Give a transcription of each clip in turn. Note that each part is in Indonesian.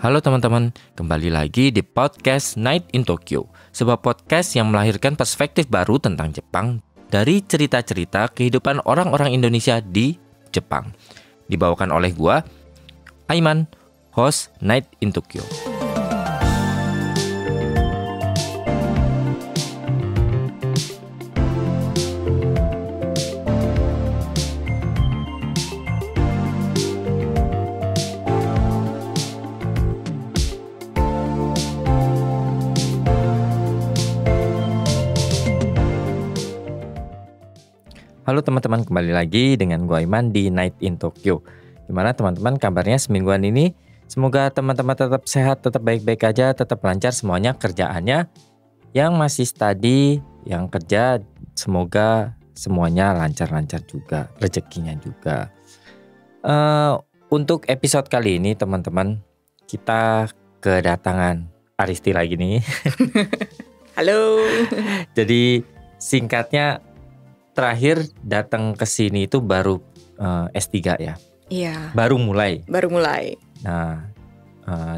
Halo teman-teman, kembali lagi di podcast Night in Tokyo, sebuah podcast yang melahirkan perspektif baru tentang Jepang dari cerita-cerita kehidupan orang-orang Indonesia di Jepang. Dibawakan oleh gua, Aiman, host Night in Tokyo. Halo teman-teman, kembali lagi dengan gue Aiman di Night in Tokyo. Gimana teman-teman kabarnya semingguan ini? Semoga teman-teman tetap sehat, tetap baik-baik aja, tetap lancar semuanya kerjaannya. Yang masih study, yang kerja, semoga semuanya lancar-lancar juga, rezekinya juga. Untuk episode kali ini teman-teman, kita kedatangan Aristi lagi nih. Halo. Jadi singkatnya, terakhir datang ke sini itu baru S3 ya? Iya. Baru mulai. Nah,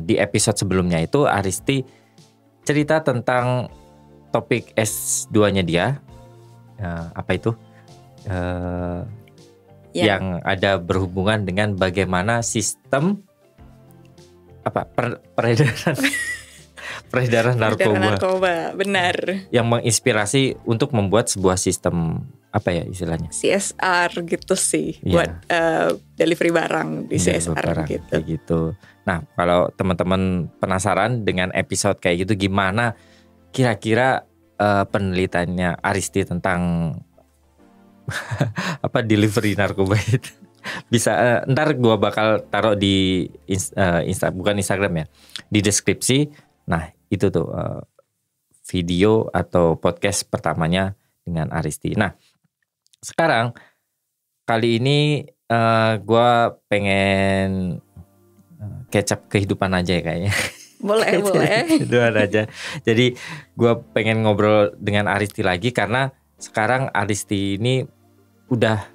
di episode sebelumnya itu Aristi cerita tentang topik S2-nya dia. Apa itu? Yang ada berhubungan dengan bagaimana sistem peredaran narkoba. Benar. Yang menginspirasi untuk membuat sebuah sistem apa ya istilahnya? CSR gitu sih, buat delivery barang di CSR gitu. Kayak gitu. Nah, kalau teman-teman penasaran dengan episode kayak gitu, gimana kira-kira penelitiannya Aristi tentang delivery narkoba itu? Bisa ntar gue bakal taruh di bukan Instagram ya, di deskripsi. Nah, itu tuh video atau podcast pertamanya dengan Aristi. Nah, sekarang kali ini gue pengen catch up kehidupan aja ya kayaknya. Boleh. Kehidupan aja. Jadi gue pengen ngobrol dengan Aristi lagi karena sekarang Aristi ini udah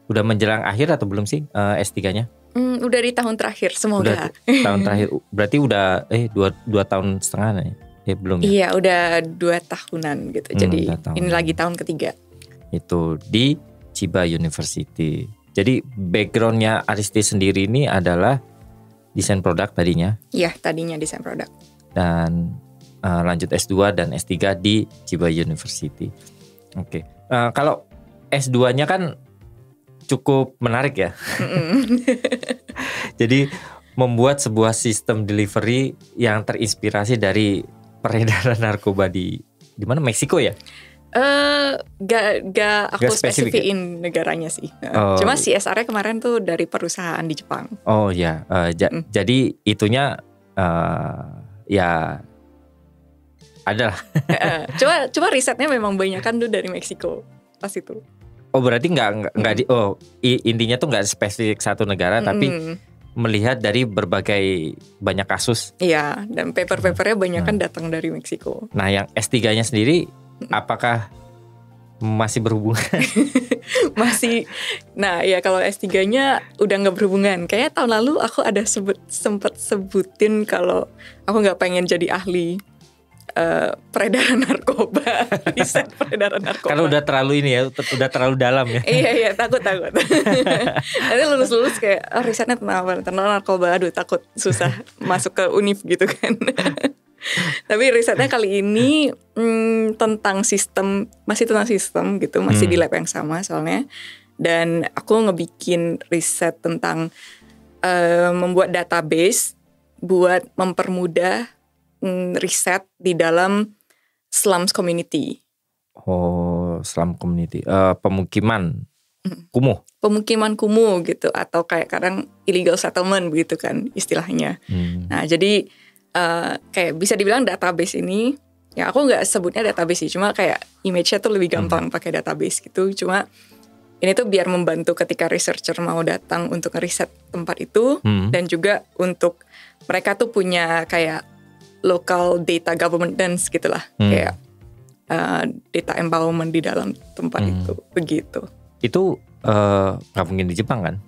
menjelang akhir atau belum sih S3-nya? Udah di tahun terakhir semoga. Udah tahun terakhir. Berarti udah 2 tahun setengah ya? Belum ya? Iya, udah 2 tahunan gitu. Jadi ini lagi tahun ketiga. Itu di Chiba University. Jadi backgroundnya Aristi sendiri ini adalah desain produk tadinya. Iya, tadinya desain produk. Dan lanjut S2 dan S3 di Chiba University. Oke. Kalau S2-nya kan cukup menarik ya. Jadi membuat sebuah sistem delivery yang terinspirasi dari peredaran narkoba di mana? Meksiko ya? Gak aku spesifikin negaranya sih. Cuma CSR-nya kemarin tuh dari perusahaan di Jepang. Oh ya, jadi itunya ya adalah. Coba risetnya memang banyak kan tuh dari Meksiko pas itu. Oh berarti intinya tuh nggak spesifik satu negara tapi melihat dari berbagai banyak kasus. Iya, dan paper-papernya banyak kan datang dari Meksiko. Nah, yang S3-nya sendiri apakah masih berhubungan? Masih. Nah, ya kalau S3-nya udah nggak berhubungan. Kayaknya tahun lalu aku ada sempat sebutin kalau aku nggak pengen jadi ahli peredaran narkoba, riset peredaran narkoba. Kalau udah terlalu ini ya, udah terlalu dalam ya. Iya, takut. Nanti lulus kayak risetnya tentang narkoba, aduh takut susah masuk ke univ gitu kan. Tapi risetnya kali ini tentang sistem gitu, masih di lab yang sama soalnya. Dan aku ngebikin riset tentang membuat database buat mempermudah riset di dalam slums community. Oh, slum community, pemukiman kumuh. Pemukiman kumuh gitu, atau kayak kadang illegal settlement begitu kan istilahnya. Nah, jadi kayak bisa dibilang database ini, ya aku nggak sebutnya database sih, cuma kayak image-nya tuh lebih gampang pakai database gitu. Cuma ini tuh biar membantu ketika researcher mau datang untuk ngeriset tempat itu, dan juga untuk mereka tuh punya kayak local data governance gitulah, kayak data empowerment di dalam tempat itu, begitu. Itu nggak mungkin di Jepang kan?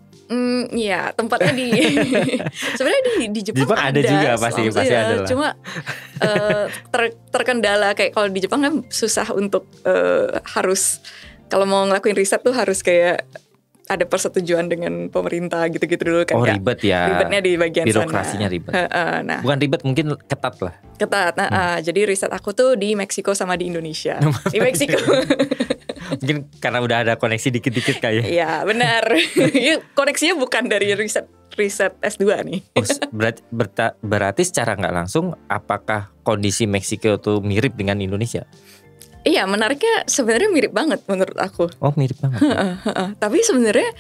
Iya, tempatnya di sebenarnya di Jepang, Jepang ada juga pasti ya, ada lah. Cuma terkendala kayak kalau di Jepang kan susah untuk harus kalau mau ngelakuin riset tuh harus kayak ada persetujuan dengan pemerintah gitu-gitu dulu kan. Oh ribet ya. Ribetnya di bagian birokrasinya sana. Ribet. Nah, bukan ribet, mungkin ketat lah. Ketat. Jadi riset aku tuh di Meksiko sama di Indonesia. Di Meksiko. Mungkin karena udah ada koneksi dikit-dikit kayak. Iya benar. Koneksinya bukan dari riset S2 nih. Oh, berarti secara nggak langsung apakah kondisi Meksiko tuh mirip dengan Indonesia? Iya, menariknya sebenarnya mirip banget menurut aku. Oh, mirip banget. Tapi sebenarnya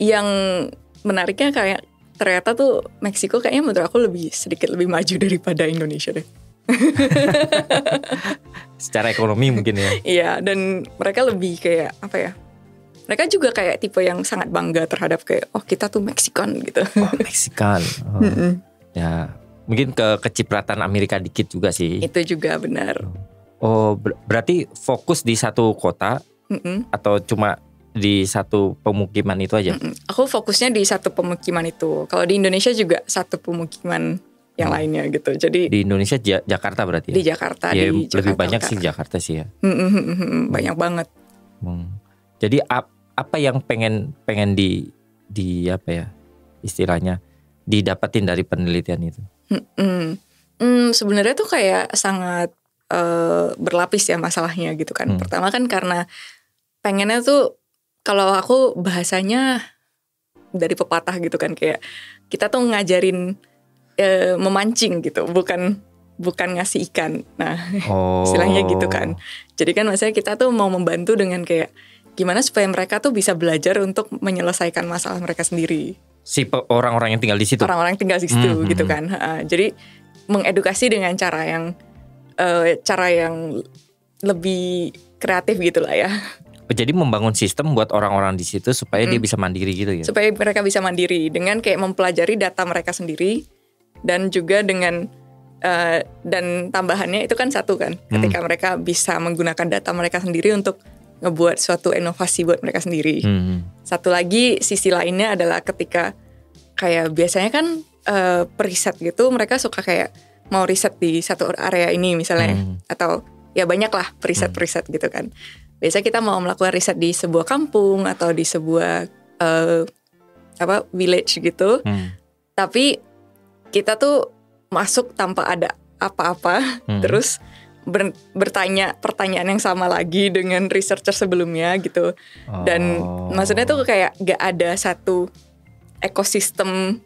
yang menariknya kayak ternyata tuh Meksiko kayaknya menurut aku sedikit lebih maju daripada Indonesia deh. Secara ekonomi mungkin ya. Iya, dan mereka lebih kayak apa ya? Mereka juga kayak tipe yang sangat bangga terhadap kayak kita tuh Meksikan gitu. Oh, Meksikan. Ya, mungkin kecipratan Amerika dikit juga sih. Itu juga benar. Oh, berarti fokus di satu kota atau cuma di satu pemukiman itu aja? Aku fokusnya di satu pemukiman itu. Kalau di Indonesia juga satu pemukiman yang lainnya gitu. Jadi di Indonesia Jakarta berarti? Di Jakarta. Ya, di lebih Jakarta, banyak sih Jakarta sih ya. Banyak banget. Jadi apa yang pengen di apa ya istilahnya didapatin dari penelitian itu? Sebenarnya tuh kayak sangat berlapis ya masalahnya gitu kan. Pertama kan karena pengennya tuh kalau aku bahasanya dari pepatah gitu kan, kayak kita tuh ngajarin memancing gitu, bukan ngasih ikan. Nah, istilahnya gitu kan. Jadi kan maksudnya kita tuh mau membantu dengan kayak gimana supaya mereka tuh bisa belajar untuk menyelesaikan masalah mereka sendiri. Si orang-orang yang tinggal di situ. Orang-orang yang tinggal di situ gitu kan. Jadi mengedukasi dengan cara yang lebih kreatif gitu lah ya. Jadi membangun sistem buat orang-orang di situ supaya dia bisa mandiri gitu ya. Supaya mereka bisa mandiri dengan kayak mempelajari data mereka sendiri, dan juga dengan dan tambahannya itu kan satu kan, ketika mereka bisa menggunakan data mereka sendiri untuk ngebuat suatu inovasi buat mereka sendiri. Satu lagi sisi lainnya adalah ketika kayak biasanya kan periset gitu, mereka suka kayak mau riset di satu area ini misalnya, atau ya banyak lah periset gitu kan. Biasanya kita mau melakukan riset di sebuah kampung atau di sebuah village gitu, tapi kita tuh masuk tanpa ada apa-apa, terus bertanya pertanyaan yang sama lagi dengan researcher sebelumnya gitu. Dan maksudnya tuh kayak gak ada satu ekosistem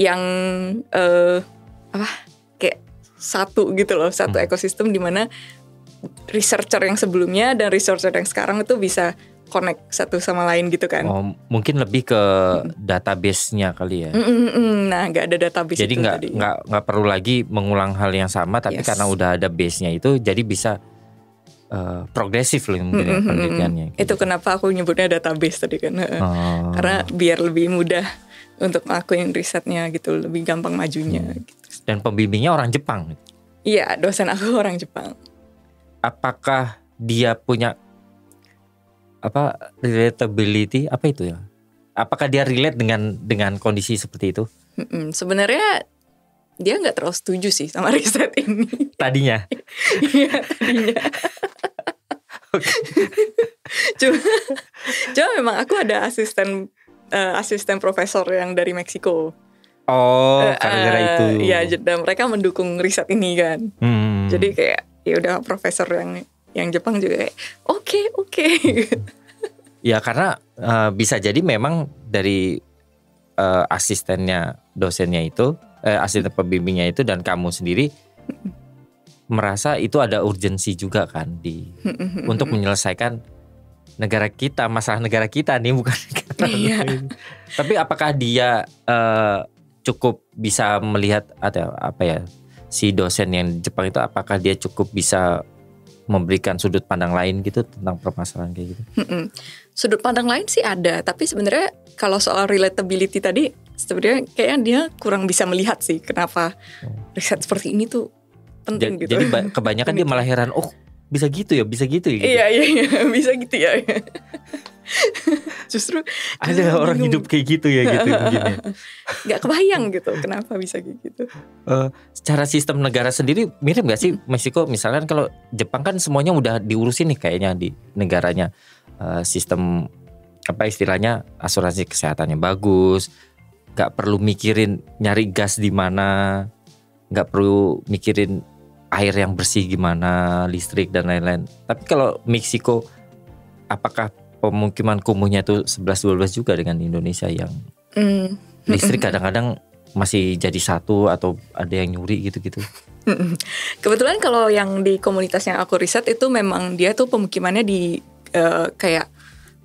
yang kayak satu gitu loh, satu ekosistem di mana researcher yang sebelumnya dan researcher yang sekarang itu bisa connect satu sama lain gitu kan. Mungkin lebih ke database-nya kali ya. Nah, nggak ada database. Jadi nggak perlu lagi mengulang hal yang sama, tapi karena udah ada base-nya itu, jadi bisa progresif loh mungkin ya penelitiannya. Gitu. Itu kenapa aku nyebutnya database tadi kan. Karena biar lebih mudah untuk ngelakuin risetnya gitu, lebih gampang majunya. Gitu. Dan pembimbingnya orang Jepang. Iya, dosen aku orang Jepang. Apakah dia punya relatability itu ya? Apakah dia relate dengan kondisi seperti itu? Sebenarnya dia nggak terlalu setuju sih sama riset ini. Tadinya. Iya, tadinya. Cuma memang aku ada asisten profesor yang dari Meksiko. Gara-gara itu. Iya, dan mereka mendukung riset ini kan. Jadi kayak ya udah profesor yang Jepang juga kayak oke. Ya karena bisa jadi memang dari asistennya dosennya itu, asisten pembimbingnya itu dan kamu sendiri merasa itu ada urgensi juga kan untuk menyelesaikan negara kita, masalah negara kita nih bukan negara lain. Tapi apakah dia cukup bisa melihat si dosen yang Jepang itu, apakah dia cukup bisa memberikan sudut pandang lain gitu tentang permasalahan kayak gitu? Sudut pandang lain sih ada, tapi sebenarnya kalau soal relatability tadi sebenarnya kayaknya dia kurang bisa melihat sih kenapa riset seperti ini tuh penting gitu. Jadi kebanyakan dia malah heran, bisa gitu ya. Iya, bisa gitu ya. Justru Ada orang bingung. hidup kayak gitu ya gitu mungkin ya. Gak kebayang gitu kenapa bisa kayak gitu. Secara sistem negara sendiri mirip gak sih Meksiko? Misalkan kalau Jepang kan semuanya udah diurusin nih kayaknya di negaranya. Sistem apa istilahnya, asuransi kesehatannya bagus, gak perlu mikirin nyari gas di mana, gak perlu mikirin air yang bersih gimana, listrik dan lain-lain. Tapi kalau Meksiko, apakah pemukiman kumuhnya itu 11-12 juga dengan Indonesia yang listrik kadang-kadang masih jadi satu atau ada yang nyuri gitu-gitu? Kebetulan kalau yang di komunitas yang aku riset itu memang dia tuh pemukimannya di kayak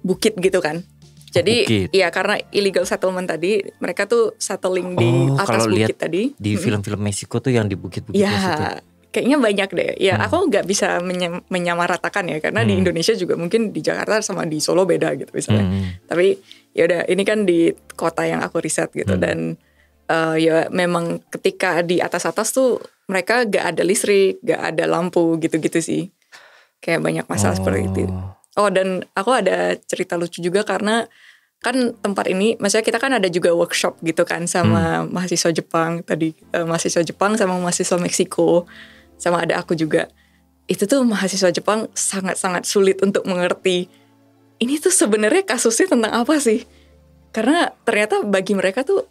bukit gitu kan. Jadi Bukit. ya karena illegal settlement tadi, mereka tuh settling di atas kalau lihat bukit tadi. di film-film Meksiko tuh yang di bukit-bukit situ. Ya, kayaknya banyak deh. Ya, aku nggak bisa menyamaratakan ya, karena di Indonesia juga mungkin di Jakarta sama di Solo beda gitu misalnya. Tapi ya udah, ini kan di kota yang aku riset gitu dan ya memang ketika di atas-atas tuh mereka nggak ada listrik, nggak ada lampu gitu-gitu sih. Kayak banyak masalah seperti itu. Oh, dan aku ada cerita lucu juga karena kan tempat ini, maksudnya kita kan ada juga workshop gitu kan sama mahasiswa Jepang tadi, mahasiswa Jepang sama mahasiswa Meksiko, sama ada aku juga. Itu tuh mahasiswa Jepang sangat-sangat sulit untuk mengerti. Ini tuh sebenarnya kasusnya tentang apa sih? Karena ternyata bagi mereka tuh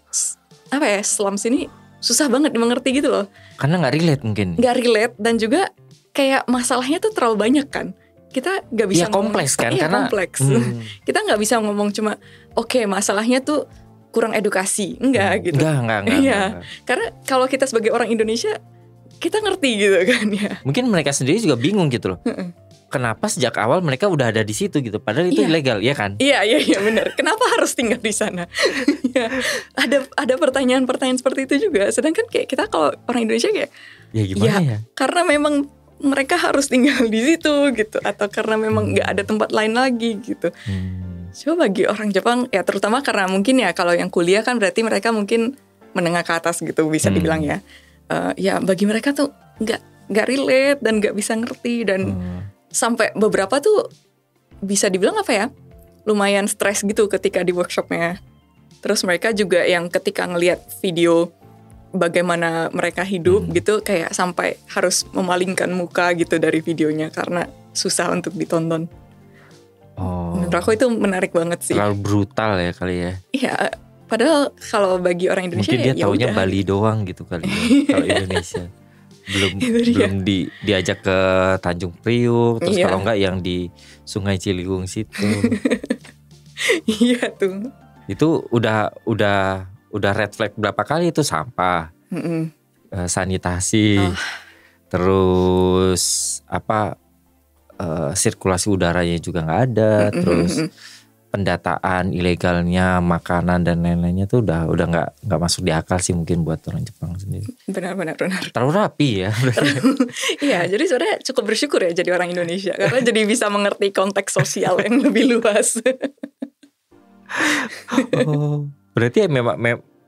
apa ya, slums ini susah banget dimengerti gitu loh. Karena nggak relate mungkin. Nggak relate dan juga kayak masalahnya tuh terlalu banyak kan. Kita nggak bisa kompleks kan, karena kompleks. Kita nggak bisa ngomong cuma oke, masalahnya tuh kurang edukasi, enggak gitu. Enggak. Iya, karena kalau kita sebagai orang Indonesia kita ngerti gitu kan ya. Mungkin mereka sendiri juga bingung gitu loh. Kenapa sejak awal mereka udah ada di situ gitu, padahal itu ilegal, ya kan? Iya benar. Kenapa harus tinggal di sana? Ya, ada pertanyaan-pertanyaan seperti itu juga. Sedangkan kayak kita kalau orang Indonesia kayak ya gimana ya? Karena memang mereka harus tinggal di situ gitu, atau karena memang nggak ada tempat lain lagi gitu. Coba bagi orang Jepang ya, terutama karena mungkin ya kalau yang kuliah kan berarti mereka mungkin menengah ke atas gitu bisa dibilang ya. Ya bagi mereka tuh nggak relate dan nggak bisa ngerti dan sampai beberapa tuh bisa dibilang apa ya, lumayan stres gitu ketika di workshopnya. Terus mereka juga yang ketika ngelihat video bagaimana mereka hidup gitu, kayak sampai harus memalingkan muka gitu dari videonya karena susah untuk ditonton. Menurut aku itu menarik banget sih. Terlalu brutal ya kali ya. Iya, padahal kalau bagi orang Indonesia mungkin dia ya taunya udah. Bali doang gitu kali ya. Kalau Indonesia belum diajak ke Tanjung Priuk, terus kalau enggak yang di Sungai Ciliwung situ. Iya tuh. Itu udah red flag berapa kali itu, sampah, sanitasi, terus apa, sirkulasi udaranya juga nggak ada, terus pendataan ilegalnya makanan dan lain-lainnya tuh udah nggak masuk di akal sih mungkin buat orang Jepang sendiri. Benar. Terlalu rapi ya. Iya, jadi sebenarnya cukup bersyukur ya jadi orang Indonesia karena jadi bisa mengerti konteks sosial yang lebih luas. Berarti ya memang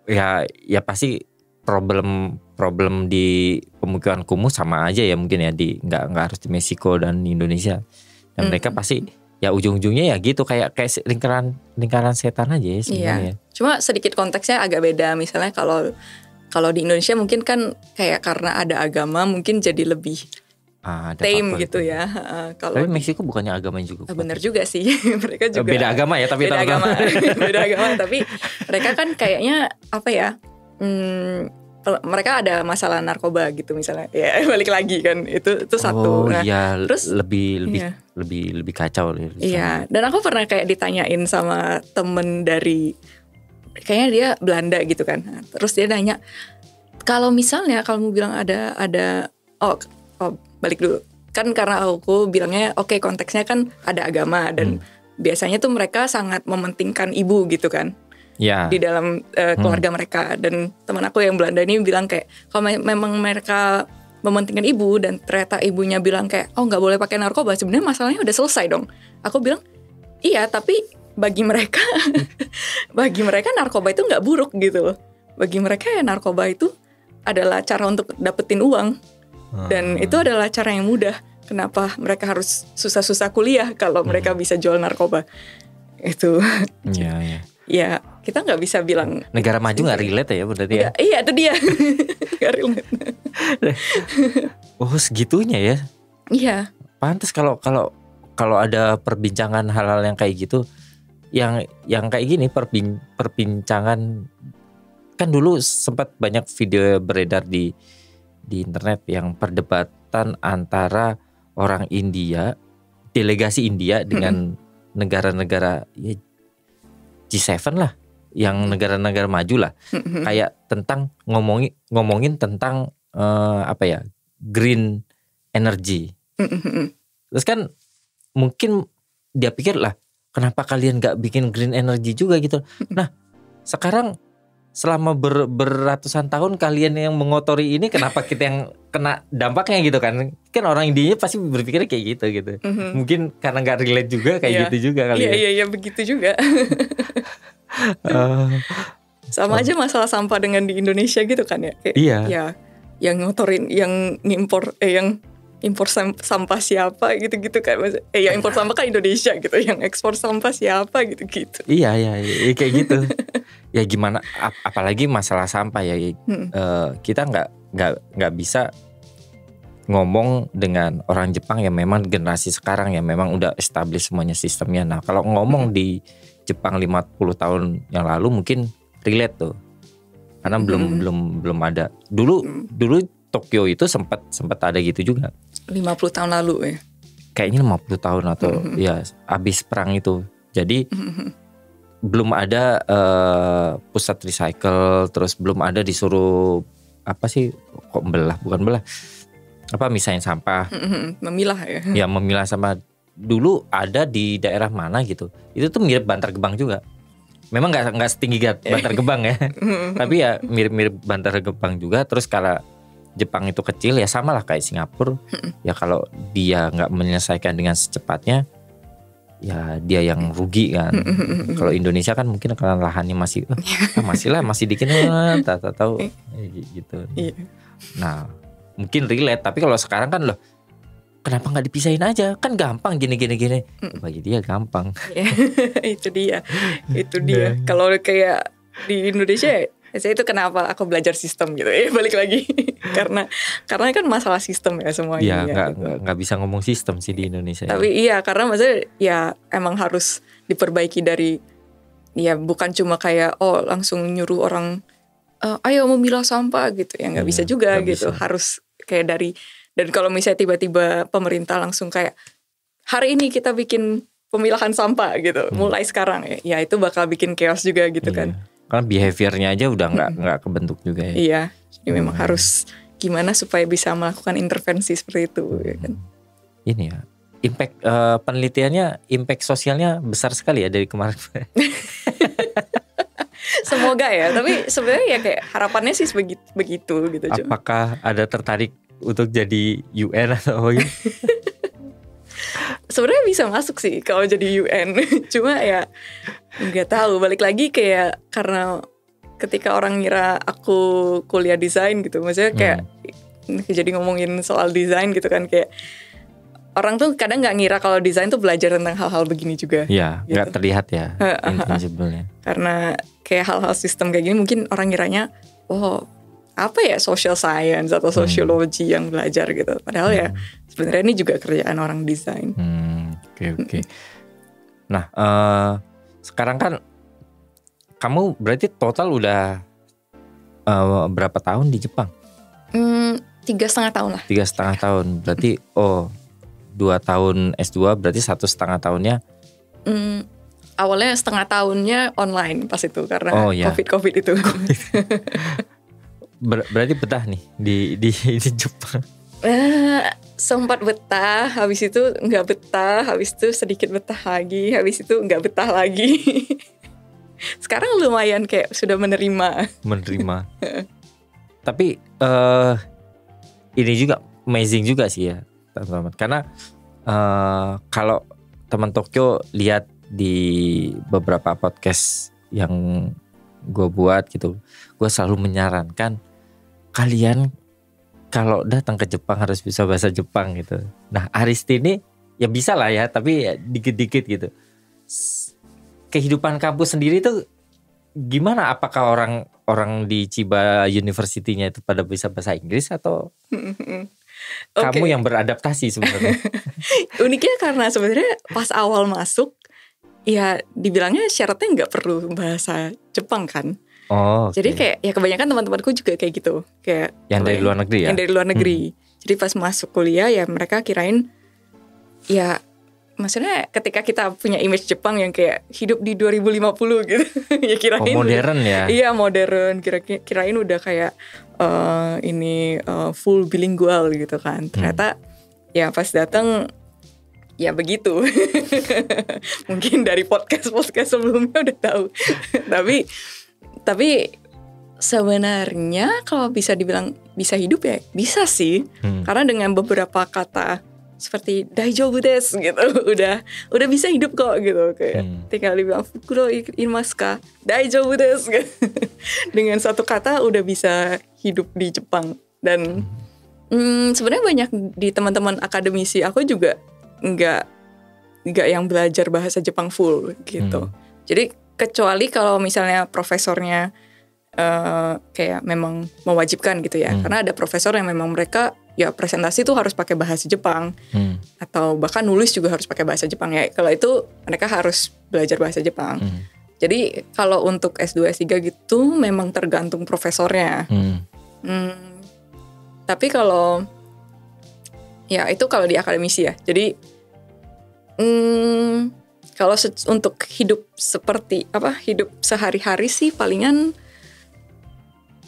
ya pasti problem di pemukiman kumuh sama aja ya mungkin ya, di nggak harus di Meksiko dan Indonesia. Dan mereka pasti ya ujung-ujungnya ya gitu, kayak lingkaran setan aja ya sebenarnya. Iya. Cuma sedikit konteksnya agak beda. Misalnya kalau di Indonesia mungkin kan kayak karena ada agama mungkin jadi lebih tame gitu ya. Tapi Meksiko bukannya agamanya juga? Bener juga sih. Mereka juga beda agama ya, tapi beda agama. Beda agama, tapi mereka kan kayaknya apa ya? Mereka ada masalah narkoba gitu misalnya. Ya balik lagi kan itu satu. Nah, iya, terus lebih kacau. Iya, dan aku pernah kayak ditanyain sama temen dari kayaknya dia Belanda gitu kan. Nah, terus dia nanya, kalau misalnya kalau mau bilang ada balik dulu. Kan karena aku bilangnya oke, konteksnya kan ada agama dan biasanya tuh mereka sangat mementingkan ibu gitu kan. Ya. Di dalam keluarga mereka. Dan teman aku yang Belanda ini bilang kayak kalau memang mereka mementingkan ibu dan ternyata ibunya bilang kayak nggak boleh pakai narkoba, sebenarnya masalahnya udah selesai dong. Aku bilang iya, tapi bagi mereka narkoba itu nggak buruk gitu loh. Bagi mereka ya narkoba itu adalah cara untuk dapetin uang. Dan itu adalah cara yang mudah. Kenapa mereka harus susah-susah kuliah kalau mereka bisa jual narkoba? itu. Iya. Ya kita nggak bisa bilang Negara maju nggak relate ya berarti ya? iya itu dia. Nggak relate. Oh segitunya ya. Iya. Pantes kalau ada perbincangan hal-hal yang kayak gitu, yang kayak gini perbincangan kan dulu sempat banyak video beredar di internet yang perdebatan antara orang India, delegasi India dengan negara-negara ya, G7 lah, yang negara-negara maju lah, kayak tentang ngomongin tentang green energy. Terus kan mungkin dia pikir lah, kenapa kalian nggak bikin green energy juga gitu. Nah sekarang selama beratusan tahun kalian yang mengotori ini, kenapa kita yang kena dampaknya gitu kan? Kan orang Indianya pasti berpikir kayak gitu. Mungkin karena nggak relate juga kayak gitu juga kali ya. Iya begitu juga. Sama aja masalah sampah dengan di Indonesia gitu kan ya. Kayak, iya. Ya, yang ngotorin, yang impor sampah siapa gitu-gitu kan. Yang impor sampah kan Indonesia gitu, yang ekspor sampah siapa gitu-gitu. Iya kayak gitu. Ya gimana, apalagi masalah sampah ya. Kita nggak bisa ngomong dengan orang Jepang yang memang generasi sekarang yang memang udah establish semuanya sistemnya. Nah kalau ngomong di Jepang 50 tahun yang lalu mungkin relate tuh, karena belum ada. Dulu Tokyo itu sempat ada gitu juga. 50 tahun lalu ya. Kayaknya 50 tahun atau ya abis perang itu. Jadi belum ada pusat recycle, terus belum ada disuruh misahin sampah. Memilah ya. Ya memilah sampah. Dulu ada di daerah mana gitu. Itu tuh mirip Bantar Gebang juga. Memang nggak setinggi Bantar Gebang ya. Tapi ya mirip Bantar Gebang juga. Terus kalau Jepang itu kecil ya sama lah kayak Singapura. Ya kalau dia nggak menyelesaikan dengan secepatnya, ya dia yang rugi kan. Kalau Indonesia kan mungkin karena lahannya masih dikit tahu gitu. Nah mungkin relate, tapi kalau sekarang kan loh, kenapa nggak dipisahin aja? Kan gampang gini. Bagi dia gampang. Itu dia. Kalau kayak di Indonesia, saya itu kenapa aku belajar sistem gitu ya, balik lagi. karena kan masalah sistem ya semuanya. Iya, nggak bisa ngomong sistem sih di Indonesia. Tapi iya, karena maksudnya ya emang harus diperbaiki dari, ya bukan cuma kayak langsung nyuruh orang ayo memilah sampah gitu ya, nggak bisa juga gitu. Harus kayak dari, dan kalau misalnya tiba-tiba pemerintah langsung kayak hari ini kita bikin pemilahan sampah gitu, mulai sekarang ya itu bakal bikin chaos juga gitu kan. Karena behaviornya aja udah nggak kebentuk juga ya. Iya, jadi memang harus gimana supaya bisa melakukan intervensi seperti itu ya kan. Ini ya, impact penelitiannya, impact sosialnya besar sekali ya dari kemarin. Semoga ya, tapi sebenarnya ya kayak harapannya sih begitu gitu. Apakah ada tertarik untuk jadi UN atau gitu? Sebenarnya bisa masuk sih kalau jadi UN. Cuma ya nggak tahu, balik lagi kayak karena ketika orang ngira aku kuliah desain gitu, maksudnya kayak jadi ngomongin soal desain gitu kan, kayak orang tuh kadang nggak ngira kalau desain tuh belajar tentang hal-hal begini juga. Iya, gitu. Nggak terlihat ya intangible-nya. Karena kayak hal-hal sistem kayak gini mungkin orang ngiranya apa ya, social science atau sosiologi yang belajar gitu. Padahal ya sebenarnya ini juga kerjaan orang desain. Oke. Nah, sekarang kan kamu berarti total udah berapa tahun di Jepang? 3,5 tahun lah. 3,5 tahun. Berarti 2 tahun S2, berarti 1,5 tahunnya. Awalnya setengah tahunnya online pas itu karena COVID itu. Berarti betah nih di Jepang. Sempat betah, habis itu nggak betah, habis itu sedikit betah lagi, habis itu nggak betah lagi. Sekarang lumayan kayak sudah menerima. Tapi ini juga amazing juga sih ya teman-teman. Karena kalau teman Tokyo lihat di beberapa podcast yang gue buat gitu, gue selalu menyarankan kalian kalau datang ke Jepang harus bisa bahasa Jepang gitu. Nah Aristi ini ya bisa lah ya, tapi ya dikit-dikit gitu. kehidupan kampus sendiri tuh gimana? Apakah orang di Chiba University-nya itu pada bisa bahasa Inggris atau kamu yang beradaptasi sebenarnya? Uniknya karena sebenarnya pas awal masuk, ya dibilangnya syaratnya nggak perlu bahasa Jepang kan. Oh, jadi kayak ya kebanyakan teman-temanku juga kayak gitu, kayak yang dari luar negeri ya. Yang dari luar negeri. Jadi pas masuk kuliah ya mereka kirain ya, maksudnya ketika kita punya image Jepang yang kayak hidup di 2050 gitu, ya kirain modern ya. Iya modern, kirain udah kayak full bilingual gitu kan. Ternyata ya pas datang ya begitu. Mungkin dari podcast sebelumnya udah tahu. Tapi sebenarnya kalau bisa dibilang bisa hidup ya bisa sih. Karena dengan beberapa kata seperti daijoubu desu gitu udah bisa hidup kok gitu, kayak tinggal dibilang fukuro imasu ka daijoubu desu gitu. Dengan satu kata udah bisa hidup di Jepang. Dan sebenarnya banyak di teman-teman akademisi aku juga nggak yang belajar bahasa Jepang full gitu. Jadi kecuali kalau misalnya profesornya kayak memang mewajibkan gitu ya. Karena ada profesor yang memang mereka ya presentasi tuh harus pakai bahasa Jepang. Atau bahkan nulis juga harus pakai bahasa Jepang ya. Kalau itu mereka harus belajar bahasa Jepang. Jadi kalau untuk S2, S3 gitu memang tergantung profesornya. Tapi kalau ya itu kalau di akademisi ya. Jadi kalau untuk hidup seperti hidup sehari-hari sih palingan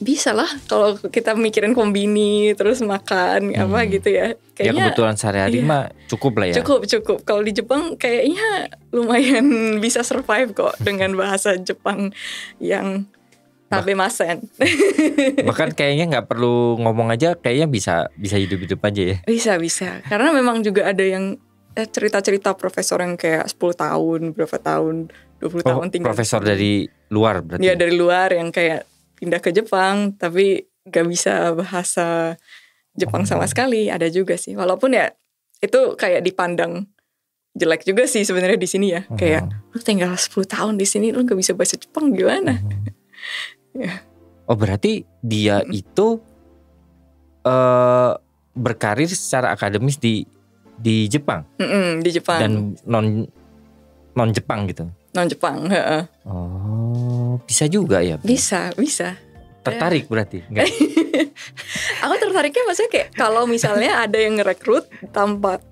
bisa lah kalau kita mikirin kombini terus makan gitu ya. Kayaknya ya kebetulan sehari-hari mah cukup lah ya. Cukup. Kalau di Jepang kayaknya lumayan bisa survive kok dengan bahasa Jepang yang tabemasen. Bahkan kayaknya nggak perlu ngomong aja, kayaknya bisa hidup-hidup aja ya. Bisa. Karena memang juga ada yang cerita-cerita profesor yang kayak 10 tahun, berapa tahun, 20 tahun tinggal. Profesor dari luar berarti? Iya dari luar yang kayak pindah ke Jepang tapi gak bisa bahasa Jepang sama sekali. Ada juga sih. Walaupun ya itu kayak dipandang jelek juga sih sebenarnya di sini ya. Kayak lu tinggal 10 tahun di sini lu gak bisa bahasa Jepang gimana? Ya. Oh berarti dia itu berkarir secara akademis di Jepang? Di Jepang. Dan non Jepang gitu? Non Jepang. Oh bisa juga ya? Bisa. Tertarik berarti? Enggak? Aku tertariknya maksudnya kayak kalau misalnya ada yang ngerekrut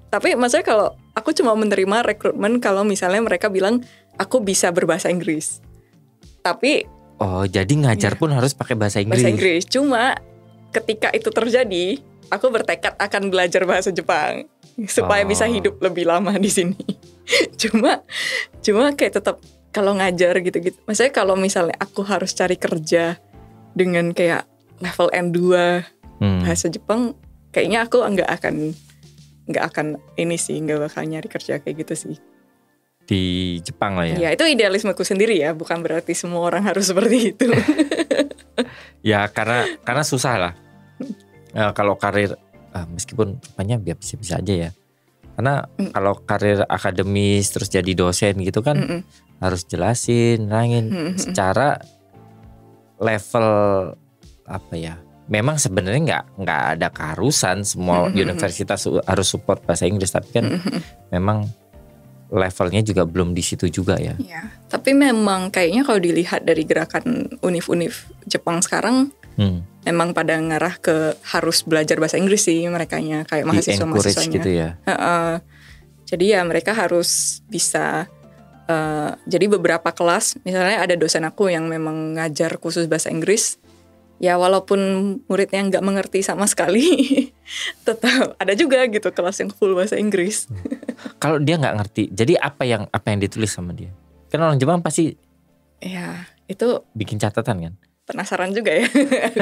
tapi maksudnya kalau aku cuma menerima rekrutmen kalau misalnya mereka bilang aku bisa berbahasa Inggris. Tapi jadi ngajar pun harus pakai bahasa Inggris. Bahasa Inggris. Cuma ketika itu terjadi, aku bertekad akan belajar bahasa Jepang supaya bisa hidup lebih lama di sini. Cuma kayak tetap kalau ngajar gitu-gitu. Maksudnya kalau misalnya aku harus cari kerja dengan kayak level N2 bahasa Jepang, kayaknya aku nggak akan nggak bakal nyari kerja kayak gitu sih. Di Jepang lah ya. Ya itu idealismeku sendiri ya, bukan berarti semua orang harus seperti itu. Ya karena susah lah. Kalau karir meskipun apanya bisa aja ya. Karena kalau karir akademis terus jadi dosen gitu kan harus jelasin, nerangin secara level apa ya. Memang sebenarnya nggak ada keharusan semua universitas harus support bahasa Inggris, tapi kan memang levelnya juga belum di situ juga ya. Ya, tapi memang kayaknya kalau dilihat dari gerakan univ-univ Jepang sekarang, memang pada ngarah ke harus belajar bahasa Inggris sih merekanya, kayak mahasiswa-mahasiswanya. Gitu ya. Jadi ya mereka harus bisa. Jadi beberapa kelas, misalnya ada dosen aku yang memang ngajar khusus bahasa Inggris. Ya walaupun muridnya nggak mengerti sama sekali, tetap ada juga gitu kelas yang full bahasa Inggris. Kalau dia nggak ngerti, jadi apa yang ditulis sama dia? Kan orang Jepang pasti ya itu bikin catatan kan? Penasaran juga ya,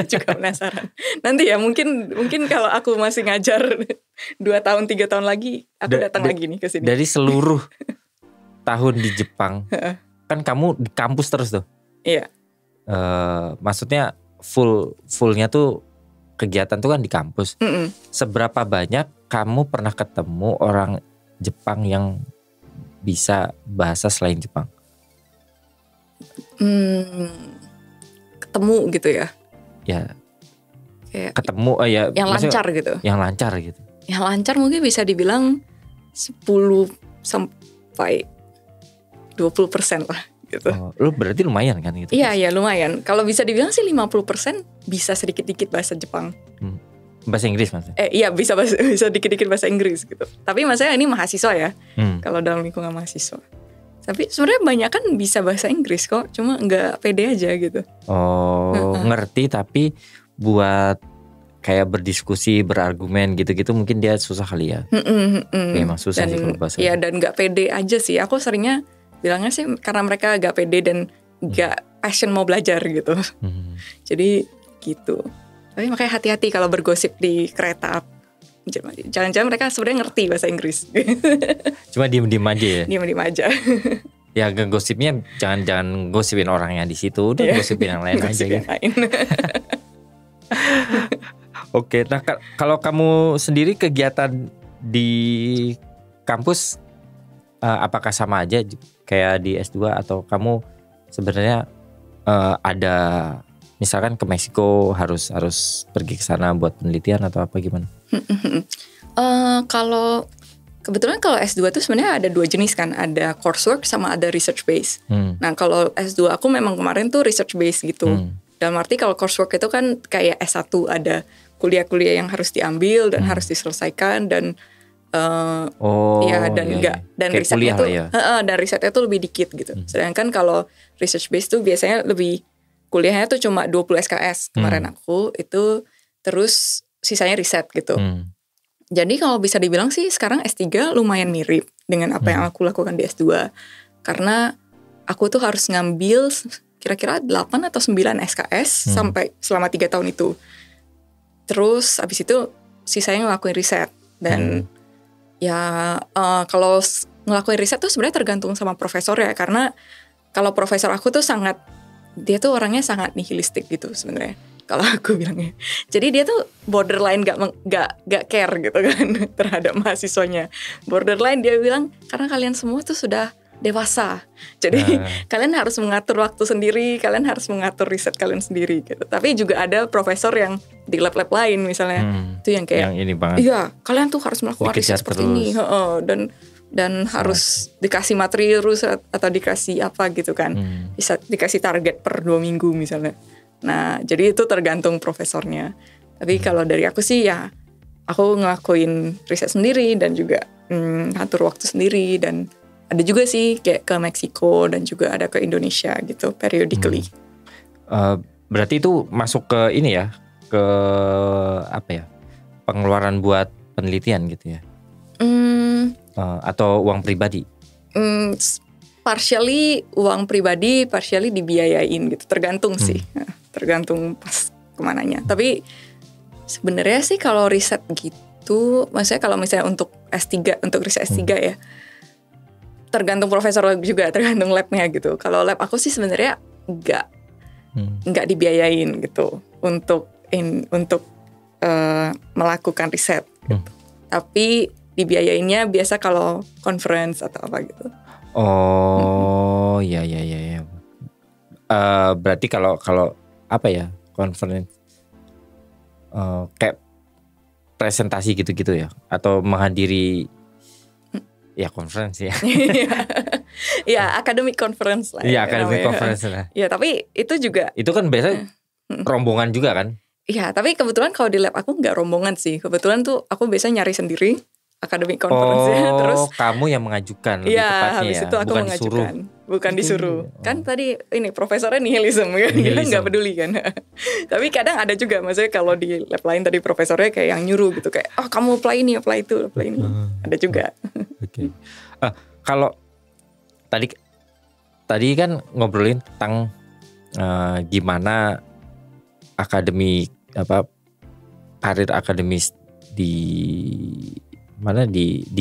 juga penasaran. Nanti ya mungkin kalau aku masih ngajar 2 tahun 3 tahun lagi, aku datang lagi nih ke sini. Dari seluruh tahun di Jepang, kan kamu di kampus terus tuh? Iya. Maksudnya fullnya tuh kegiatan tuh kan di kampus. Seberapa banyak kamu pernah ketemu orang Jepang yang bisa bahasa selain Jepang? ketemu gitu ya. Ya Kayak ketemu ya yang maksudnya lancar gitu. yang lancar gitu. Yang lancar mungkin bisa dibilang 10 sampai 20% lah gitu. Lu berarti lumayan kan gitu. Iya lumayan. Kalau bisa dibilang sih 50% bisa sedikit-dikit bahasa Jepang. Bahasa Inggris maksudnya. Iya bisa dikit-dikit bahasa Inggris gitu. Tapi maksudnya ini mahasiswa ya. Kalau dalam lingkungan mahasiswa. Tapi sebenarnya banyak kan bisa bahasa Inggris kok, cuma nggak pede aja gitu. Ngerti tapi buat kayak berdiskusi, berargumen gitu-gitu mungkin dia susah kali ya. Memang susah sih kalau bahasa. Iya dan nggak pede aja sih. Aku seringnya bilangnya sih karena mereka nggak pede dan nggak passion mau belajar gitu. Jadi gitu. Tapi makanya hati-hati kalau bergosip di kereta. Jangan-jangan mereka sebenarnya ngerti bahasa Inggris. Cuma diem-diem aja ya. Diem-diem aja. Ya gosipnya jangan gosipin orang yang di situ, udah gosipin yang lain aja gitu. Oke, nah kalau kamu sendiri kegiatan di kampus apakah sama aja kayak di S2 atau kamu sebenarnya ada misalkan ke Meksiko harus pergi ke sana buat penelitian atau apa gimana? Kalau kebetulan kalau S2 tuh sebenarnya ada 2 jenis kan, ada coursework sama ada research base. Nah kalau S2 aku memang kemarin tuh research base gitu. Dalam arti kalau coursework itu kan kayak S1 ada kuliah-kuliah yang harus diambil dan harus diselesaikan dan dan risetnya tuh dan risetnya tuh lebih dikit gitu. Sedangkan kalau research base tuh biasanya lebih kuliahnya tuh cuma 20 SKS kemarin aku itu, terus sisanya riset gitu. Jadi kalau bisa dibilang sih sekarang S3 lumayan mirip dengan apa yang aku lakukan di S2. Karena aku tuh harus ngambil kira-kira 8 atau 9 SKS sampai selama 3 tahun itu. Terus abis itu sisanya ngelakuin riset. Dan kalau ngelakuin riset tuh sebenarnya tergantung sama profesor ya. Karena kalau profesor aku tuh dia tuh orangnya sangat nihilistik gitu sebenarnya. Kalau aku bilangnya, jadi dia tuh borderline gak care gitu kan terhadap mahasiswanya. Borderline dia bilang karena kalian semua tuh sudah dewasa, jadi kalian harus mengatur waktu sendiri, kalian harus mengatur riset kalian sendiri gitu. Tapi juga ada profesor yang di lab-lab lain misalnya, itu yang kayak, yang ini banget. Iya, kalian tuh harus melakukan riset seperti ini, dan harus dikasih materi terus atau dikasih apa gitu kan, bisa dikasih target per 2 minggu misalnya. Nah jadi itu tergantung profesornya. Tapi kalau dari aku sih ya aku ngelakuin riset sendiri dan juga ngatur waktu sendiri, dan ada juga sih kayak ke Meksiko dan juga ada ke Indonesia gitu periodically. Berarti itu masuk ke ini ya, ke apa ya, pengeluaran buat penelitian gitu ya? Atau uang pribadi? Partially uang pribadi, partially dibiayain gitu, tergantung sih, tergantung pas kemananya. Tapi sebenarnya sih kalau riset gitu, maksudnya kalau misalnya untuk S3, untuk riset S3 ya, tergantung profesor juga, tergantung labnya gitu. Kalau lab aku sih sebenarnya nggak dibiayain gitu untuk melakukan riset gitu. Tapi dibiayainnya biasa kalau conference atau apa gitu. Iya. Berarti kalau apa ya, conference kayak presentasi gitu-gitu ya, atau menghadiri ya conference ya. Ya academic conference lah. Iya academic conference lah. Ya tapi itu juga. Itu kan biasanya rombongan juga kan? Iya tapi kebetulan kalau di lab aku nggak rombongan sih. Kebetulan tuh aku biasanya nyari sendiri academic conference-nya. Terus kamu yang mengajukan lebih tepatnya habis itu aku bukan mengajukan. Bukan disuruh. Kan tadi ini profesornya nihilism kan. Dia nggak peduli kan. Tapi kadang ada juga, maksudnya kalau di lab lain tadi profesornya kayak yang nyuruh gitu, kayak kamu apply ini, apply itu, apply ini. Ada juga. Oke. Kalau tadi kan ngobrolin tentang gimana karir akademis di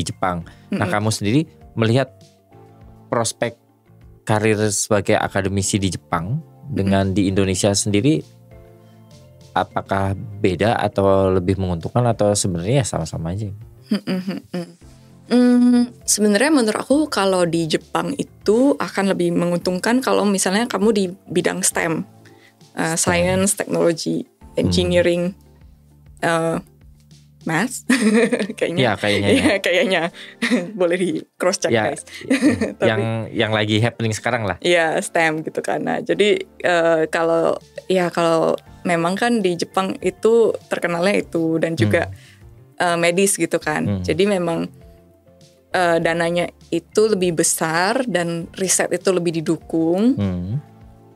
Jepang. Nah, kamu sendiri melihat prospek karir sebagai akademisi di Jepang dengan di Indonesia sendiri, apakah beda atau lebih menguntungkan atau sebenarnya sama-sama aja? Sebenarnya menurut aku kalau di Jepang itu akan lebih menguntungkan kalau misalnya kamu di bidang STEM, science, technology, engineering, math, kayaknya. Ya kayaknya. Ya, kayaknya boleh di cross check Ya, guys. yang lagi happening sekarang lah. Iya STEM gitu kan. Nah, jadi kalau memang kan di Jepang itu terkenalnya itu dan juga medis gitu kan. Jadi memang dananya itu lebih besar dan riset itu lebih didukung.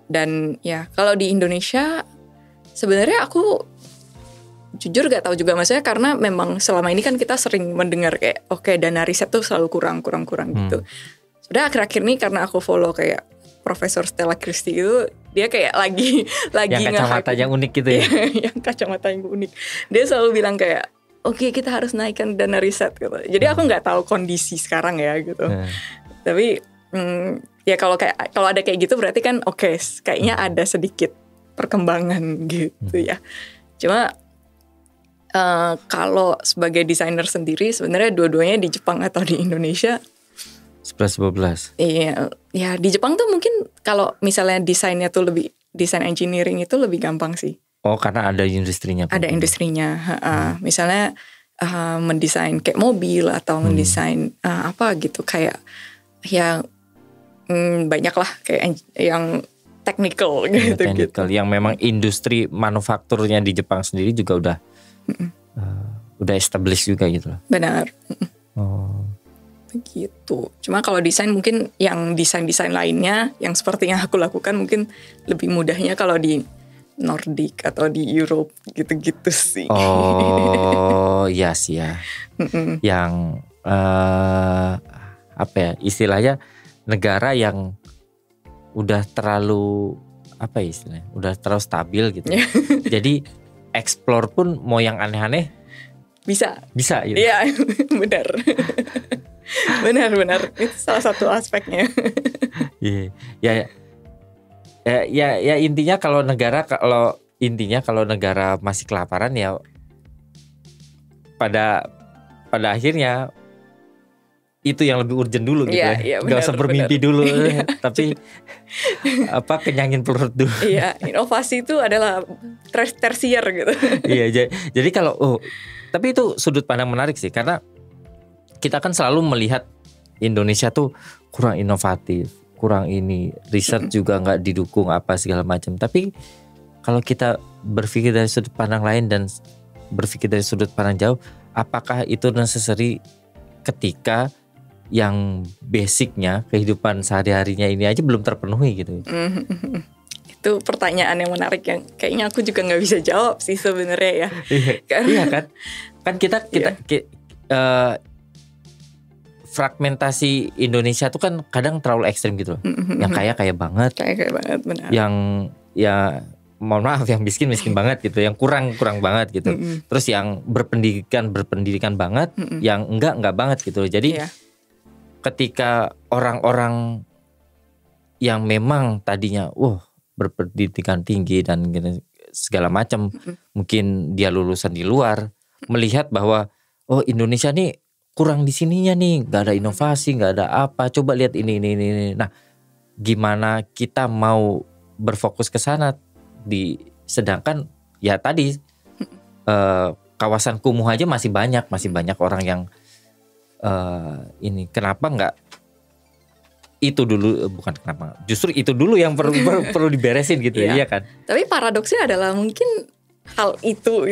Dan ya kalau di Indonesia sebenarnya aku jujur gak tahu juga, maksudnya karena memang selama ini kan kita sering mendengar kayak oke, dana riset tuh selalu kurang gitu. Sudah akhir-akhir ini karena aku follow kayak Profesor Stella Christie itu, dia kayak lagi yang kacamata yang unik gitu ya. Yang kacamata yang unik. Dia selalu bilang kayak oke, kita harus naikkan dana riset gitu. Jadi aku nggak tahu kondisi sekarang ya gitu. Tapi ya kalau ada kayak gitu berarti kan oke, kayaknya ada sedikit perkembangan gitu ya. Cuma kalau sebagai desainer sendiri sebenarnya dua-duanya di Jepang atau di Indonesia 11-12. Iya, ya di Jepang tuh mungkin kalau misalnya desainnya tuh lebih desain engineering itu lebih gampang sih. Oh, karena ada industrinya. Ada industrinya. Misalnya mendesain kayak mobil atau mendesain apa gitu kayak yang banyak lah kayak yang technical gitu. Technical yang memang industri manufakturnya di Jepang sendiri juga udah established juga gitu loh. Benar. Oh. Begitu. Cuma kalau desain mungkin yang desain-desain lainnya yang seperti yang aku lakukan mungkin lebih mudahnya kalau di Nordic atau di Europe gitu-gitu sih. Oh, iya sih ya. Yang apa ya istilahnya, negara yang udah terlalu apa ya istilahnya, udah terlalu stabil gitu. Jadi explore pun mau yang aneh-aneh bisa gitu. Iya, benar. Benar itu salah satu aspeknya. Ya intinya kalau negara masih kelaparan ya pada akhirnya itu yang lebih urgent dulu gitu ya. Gak usah bermimpi dulu tapi kenyangin perut dulu. Iya, inovasi itu adalah tersier gitu. Iya, jadi kalau tapi itu sudut pandang menarik sih, karena kita kan selalu melihat Indonesia tuh kurang inovatif, kurang ini, riset juga nggak didukung apa segala macam. Tapi kalau kita berpikir dari sudut pandang lain dan berpikir dari sudut pandang jauh, apakah itu necessary ketika yang basicnya kehidupan sehari-harinya ini aja belum terpenuhi gitu? Itu pertanyaan yang menarik yang kayaknya aku juga nggak bisa jawab sih sebenarnya ya. Iya kan kita fragmentasi Indonesia tuh kan kadang terlalu ekstrim gitu loh. Yang kaya banget. Kaya banget, benar. Yang ya mohon maaf yang miskin banget gitu, yang kurang banget gitu. Terus yang berpendidikan banget, yang enggak banget gitu. Jadi ketika orang-orang yang memang tadinya berpendidikan tinggi dan segala macam, mungkin dia lulusan di luar, melihat bahwa Indonesia nih kurang di sininya nih, nggak ada inovasi, nggak ada apa. Coba lihat ini. Nah, gimana kita mau berfokus ke sana? Sedangkan ya tadi kawasan kumuh aja masih banyak orang yang ini. Kenapa nggak itu dulu? Bukan kenapa? Justru itu dulu yang perlu diberesin gitu ya kan? Tapi paradoksnya adalah mungkin hal itu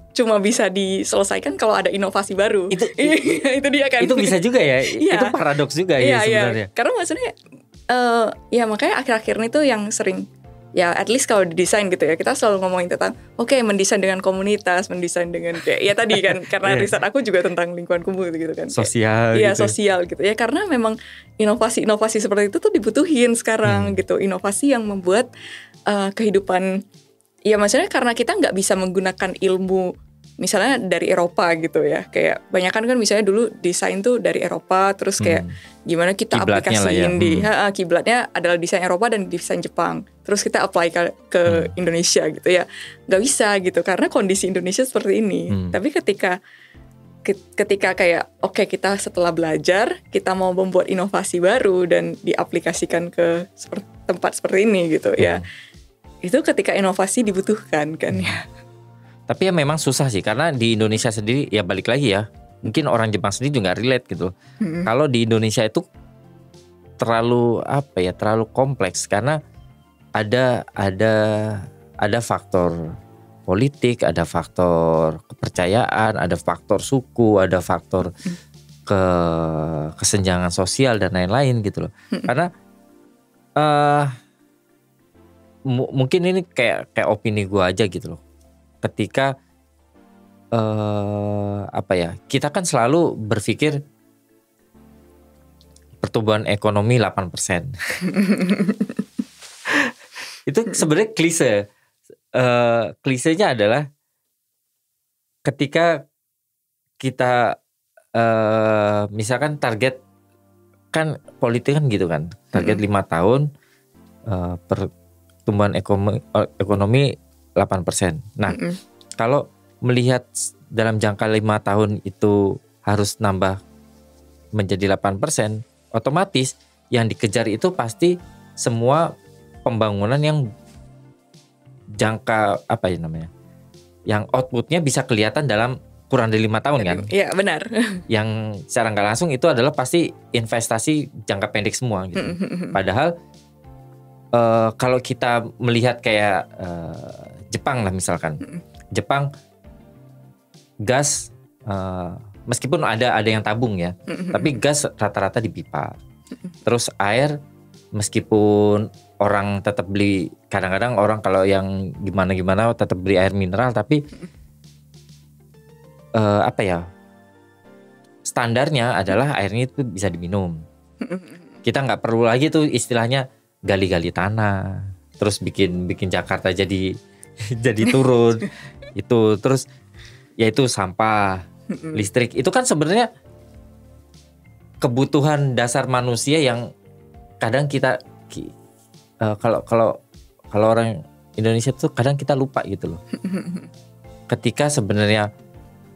cuma bisa diselesaikan kalau ada inovasi baru. Itu dia kan. Itu bisa juga ya. Itu paradoks juga ya sebenarnya. Karena maksudnya ya makanya akhir-akhir ini tuh yang sering ya at least kalau di desain gitu ya, kita selalu ngomongin tentang mendesain dengan komunitas, mendesain dengan kayak ya tadi kan karena riset aku juga tentang lingkungan kumuh gitu kan. Sosial gitu. Sosial gitu. Ya karena memang inovasi seperti itu tuh dibutuhin sekarang gitu. Inovasi yang membuat kehidupan ya maksudnya karena kita nggak bisa menggunakan ilmu misalnya dari Eropa gitu ya, kayak banyakan kan misalnya dulu desain tuh dari Eropa, terus kayak gimana kita kiblatnya aplikasiin di kiblatnya adalah desain Eropa dan desain Jepang, terus kita apply ke Indonesia gitu ya, nggak bisa gitu karena kondisi Indonesia seperti ini. Tapi ketika ketika kayak oke, kita setelah belajar kita mau membuat inovasi baru dan diaplikasikan ke tempat seperti ini gitu ya. Itu ketika inovasi dibutuhkan kan ya. Tapi ya memang susah sih karena di Indonesia sendiri ya balik lagi ya. Mungkin orang Jepang sendiri juga relate gitu. Kalau di Indonesia itu terlalu terlalu kompleks karena ada faktor politik, ada faktor kepercayaan, ada faktor suku, ada faktor kesenjangan sosial dan lain-lain gitu loh. Karena mungkin ini kayak opini gue aja gitu loh. Ketika kita kan selalu berpikir pertumbuhan ekonomi 8%. Itu sebenarnya klise. Klisenya adalah ketika kita misalkan target kan politik kan gitu kan, target 5 tahun pertumbuhan ekonomi 8%. Nah, kalau melihat dalam jangka 5 tahun itu harus nambah menjadi 8%, otomatis yang dikejar itu pasti semua pembangunan yang jangka yang outputnya bisa kelihatan dalam kurang dari 5 tahun kan? Iya benar. Yang secara nggak langsung itu adalah pasti investasi jangka pendek semua gitu. Padahal kalau kita melihat kayak Jepang lah misalkan, Jepang gas meskipun ada yang tabung ya, tapi gas rata-rata di pipa. Terus air meskipun orang tetap beli, kadang-kadang orang kalau yang gimana tetap beli air mineral, tapi standarnya adalah airnya itu bisa diminum. Kita nggak perlu lagi tuh istilahnya gali-gali tanah, terus bikin Jakarta jadi turun. Itu terus yaitu sampah, listrik. Itu kan sebenarnya kebutuhan dasar manusia yang kadang kita kalau orang Indonesia tuh kadang kita lupa gitu loh. Ketika sebenarnya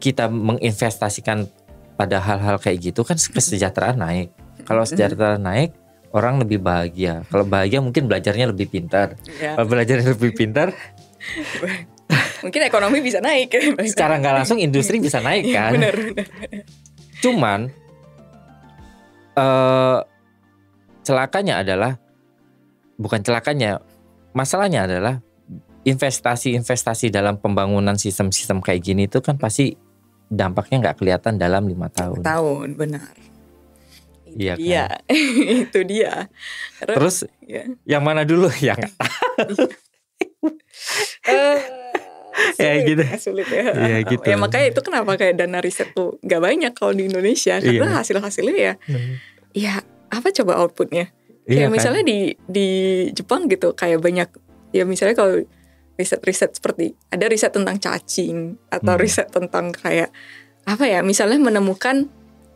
kita menginvestasikan pada hal-hal kayak gitu kan kesejahteraan naik. Kalau kesejahteraan naik, orang lebih bahagia. Kalau bahagia mungkin belajarnya lebih pintar. Kalau belajarnya lebih pintar, mungkin ekonomi bisa naik. Secara nggak langsung industri bisa naik kan. Benar. Cuman masalahnya adalah investasi dalam pembangunan sistem-sistem kayak gini itu kan pasti dampaknya nggak kelihatan dalam 5 tahun. Benar. Iya kan? Itu dia. Terus yang mana dulu ya nggak tahu. Sulit ya. Gitu. Ya makanya itu kenapa kayak dana riset tuh gak banyak kalau di Indonesia, karena hasil-hasilnya ya apa coba outputnya. Kayak misalnya di Jepang gitu kayak banyak ya, misalnya kalau riset-riset seperti ada riset tentang cacing atau riset tentang kayak misalnya menemukan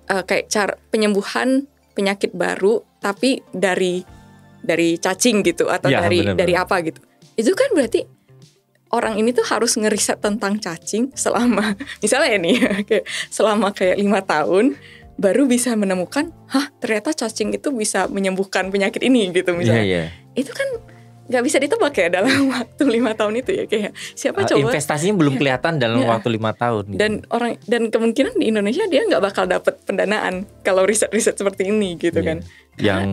kayak cara penyembuhan penyakit baru tapi dari cacing gitu atau dari apa gitu. Itu kan berarti orang ini tuh harus ngeriset tentang cacing selama misalnya selama kayak 5 tahun baru bisa menemukan ternyata cacing itu bisa menyembuhkan penyakit ini gitu misalnya. Itu kan nggak bisa ditebak ya dalam waktu 5 tahun itu ya, kayak siapa coba investasinya belum kelihatan dalam waktu 5 tahun gitu. Dan kemungkinan di Indonesia dia nggak bakal dapet pendanaan kalau riset-riset seperti ini gitu kan. Yang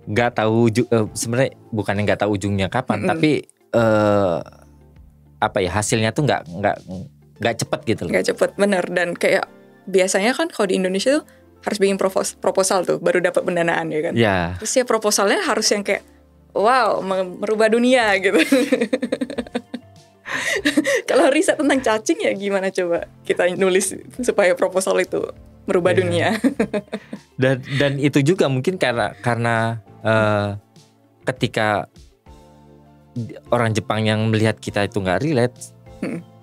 nggak tahu sebenarnya bukan yang nggak tahu ujungnya kapan, tapi hasilnya tuh nggak cepat gitu loh. Nggak cepat, benar. Dan kayak biasanya kan kalau di Indonesia tuh harus bikin proposal tuh baru dapat pendanaan ya kan. Terus ya proposalnya harus yang kayak wow, merubah dunia gitu. Kalau riset tentang cacing ya gimana coba kita nulis supaya proposal itu merubah dunia. Dan itu juga mungkin karena ketika orang Jepang yang melihat kita itu nggak relate,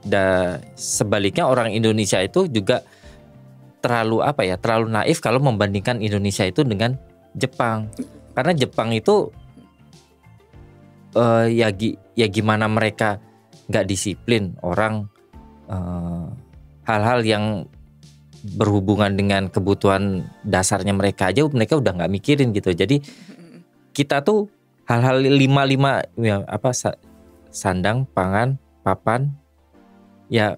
dan sebaliknya orang Indonesia itu juga terlalu naif kalau membandingkan Indonesia itu dengan Jepang. Karena Jepang itu gimana mereka nggak disiplin orang, hal-hal yang berhubungan dengan kebutuhan dasarnya mereka aja mereka udah nggak mikirin gitu. Jadi kita tuh hal-hal lima ya, sandang, pangan, papan, ya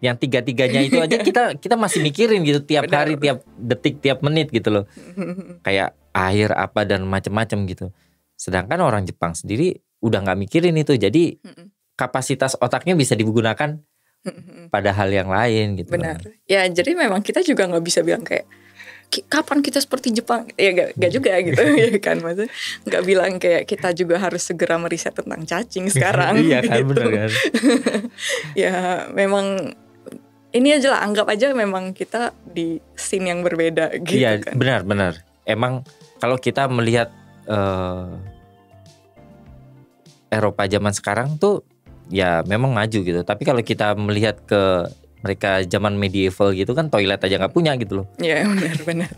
yang tiga-tiganya itu aja kita masih mikirin gitu tiap Benar. hari, tiap detik, tiap menit gitu loh. Kayak air apa dan macam-macam gitu. Sedangkan orang Jepang sendiri udah nggak mikirin itu. Jadi kapasitas otaknya bisa digunakan pada hal yang lain gitu. Benar. Ya jadi memang kita juga nggak bisa bilang kayak kapan kita seperti Jepang, ya gak juga gitu ya kan, maksudnya nggak bilang kayak kita juga harus segera meriset tentang cacing sekarang. Iya kan, gitu. benar kan. Ya memang ini aja lah, anggap aja memang kita di scene yang berbeda gitu. Iya kan. benar. Emang kalau kita melihat Eropa zaman sekarang tuh ya memang maju gitu. Tapi kalau kita melihat ke mereka zaman medieval gitu kan toilet aja nggak punya gitu loh. Ya benar.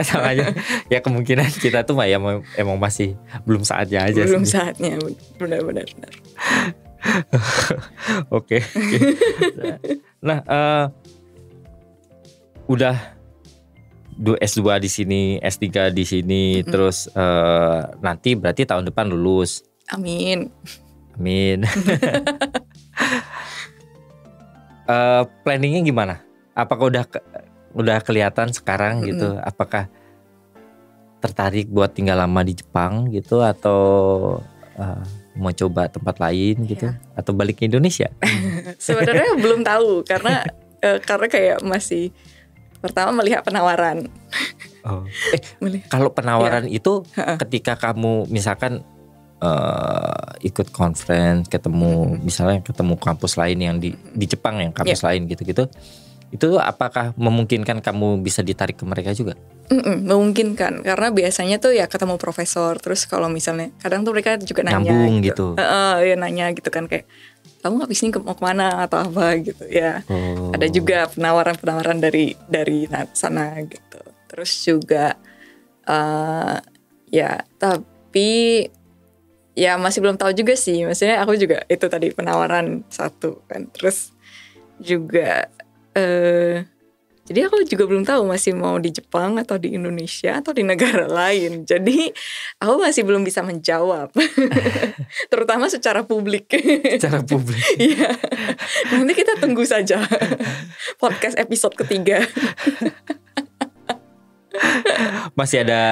Sama aja. Ya kemungkinan kita tuh ya emang masih belum saatnya aja. Belum sih. saatnya, benar. Oke. Nah, udah S2 di sini, S3 di sini, terus nanti berarti tahun depan lulus. Amin. Planningnya gimana? Apakah udah kelihatan sekarang gitu? Apakah tertarik buat tinggal lama di Jepang gitu atau mau coba tempat lain gitu? Atau balik ke Indonesia? Sebenarnya belum tahu karena kayak masih pertama melihat penawaran. Oh. Kalau penawaran itu ketika kamu misalkan ikut conference, misalnya ketemu kampus lain yang di Jepang yang kampus lain gitu-gitu, itu apakah memungkinkan kamu bisa ditarik ke mereka juga? Memungkinkan karena biasanya tuh ya ketemu profesor, terus kalau misalnya kadang tuh mereka juga nanya nyambung gitu. Ya nanya gitu kan kayak kamu habis ini mau kemana atau apa gitu ya. Ada juga penawaran dari sana gitu. Terus juga ya tapi ya masih belum tahu juga sih. Maksudnya aku juga itu tadi penawaran satu kan. Terus juga jadi aku juga belum tahu masih mau di Jepang atau di Indonesia atau di negara lain. Jadi aku masih belum bisa menjawab. Terutama secara publik. Secara publik. Iya. Nanti kita tunggu saja podcast episode 3. Masih ada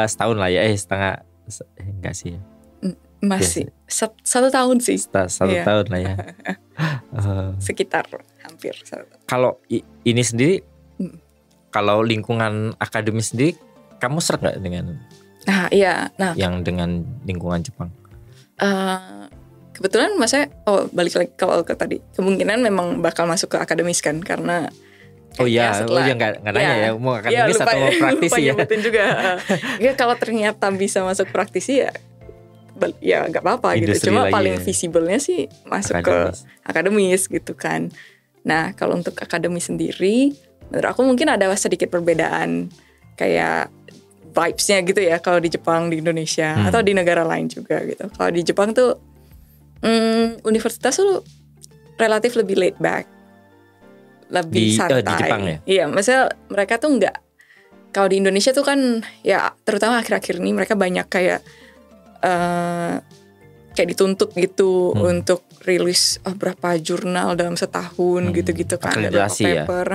setahun lah ya, enggak sih ya. Masih 1 tahun sih. 1 tahun lah ya. Sekitar hampir 1 tahun. Kalau ini sendiri, kalau lingkungan akademis sendiri, kamu seret nggak dengan? Yang dengan lingkungan Jepang? Kebetulan maksudnya, balik lagi kalau ke tadi, kemungkinan memang bakal masuk ke akademis kan, karena nggak nanya ya mau akademis atau mau praktisi ya. Juga. Ya kalau ternyata bisa masuk praktisi ya nggak apa-apa gitu. Cuma paling visible-nya sih masuk akademis. Ke akademis gitu kan. Nah kalau untuk akademis sendiri, menurut aku mungkin ada sedikit perbedaan kayak vibes-nya gitu ya kalau di Jepang, di Indonesia atau di negara lain juga gitu. Kalau di Jepang tuh universitas tuh relatif lebih laid back. Lebih santai. Di Jepang ya? Iya, maksudnya mereka tuh nggak, kalau di Indonesia tuh kan ya terutama akhir-akhir ini mereka banyak kayak dituntut gitu untuk rilis berapa jurnal dalam setahun gitu-gitu kan, akreditasi paper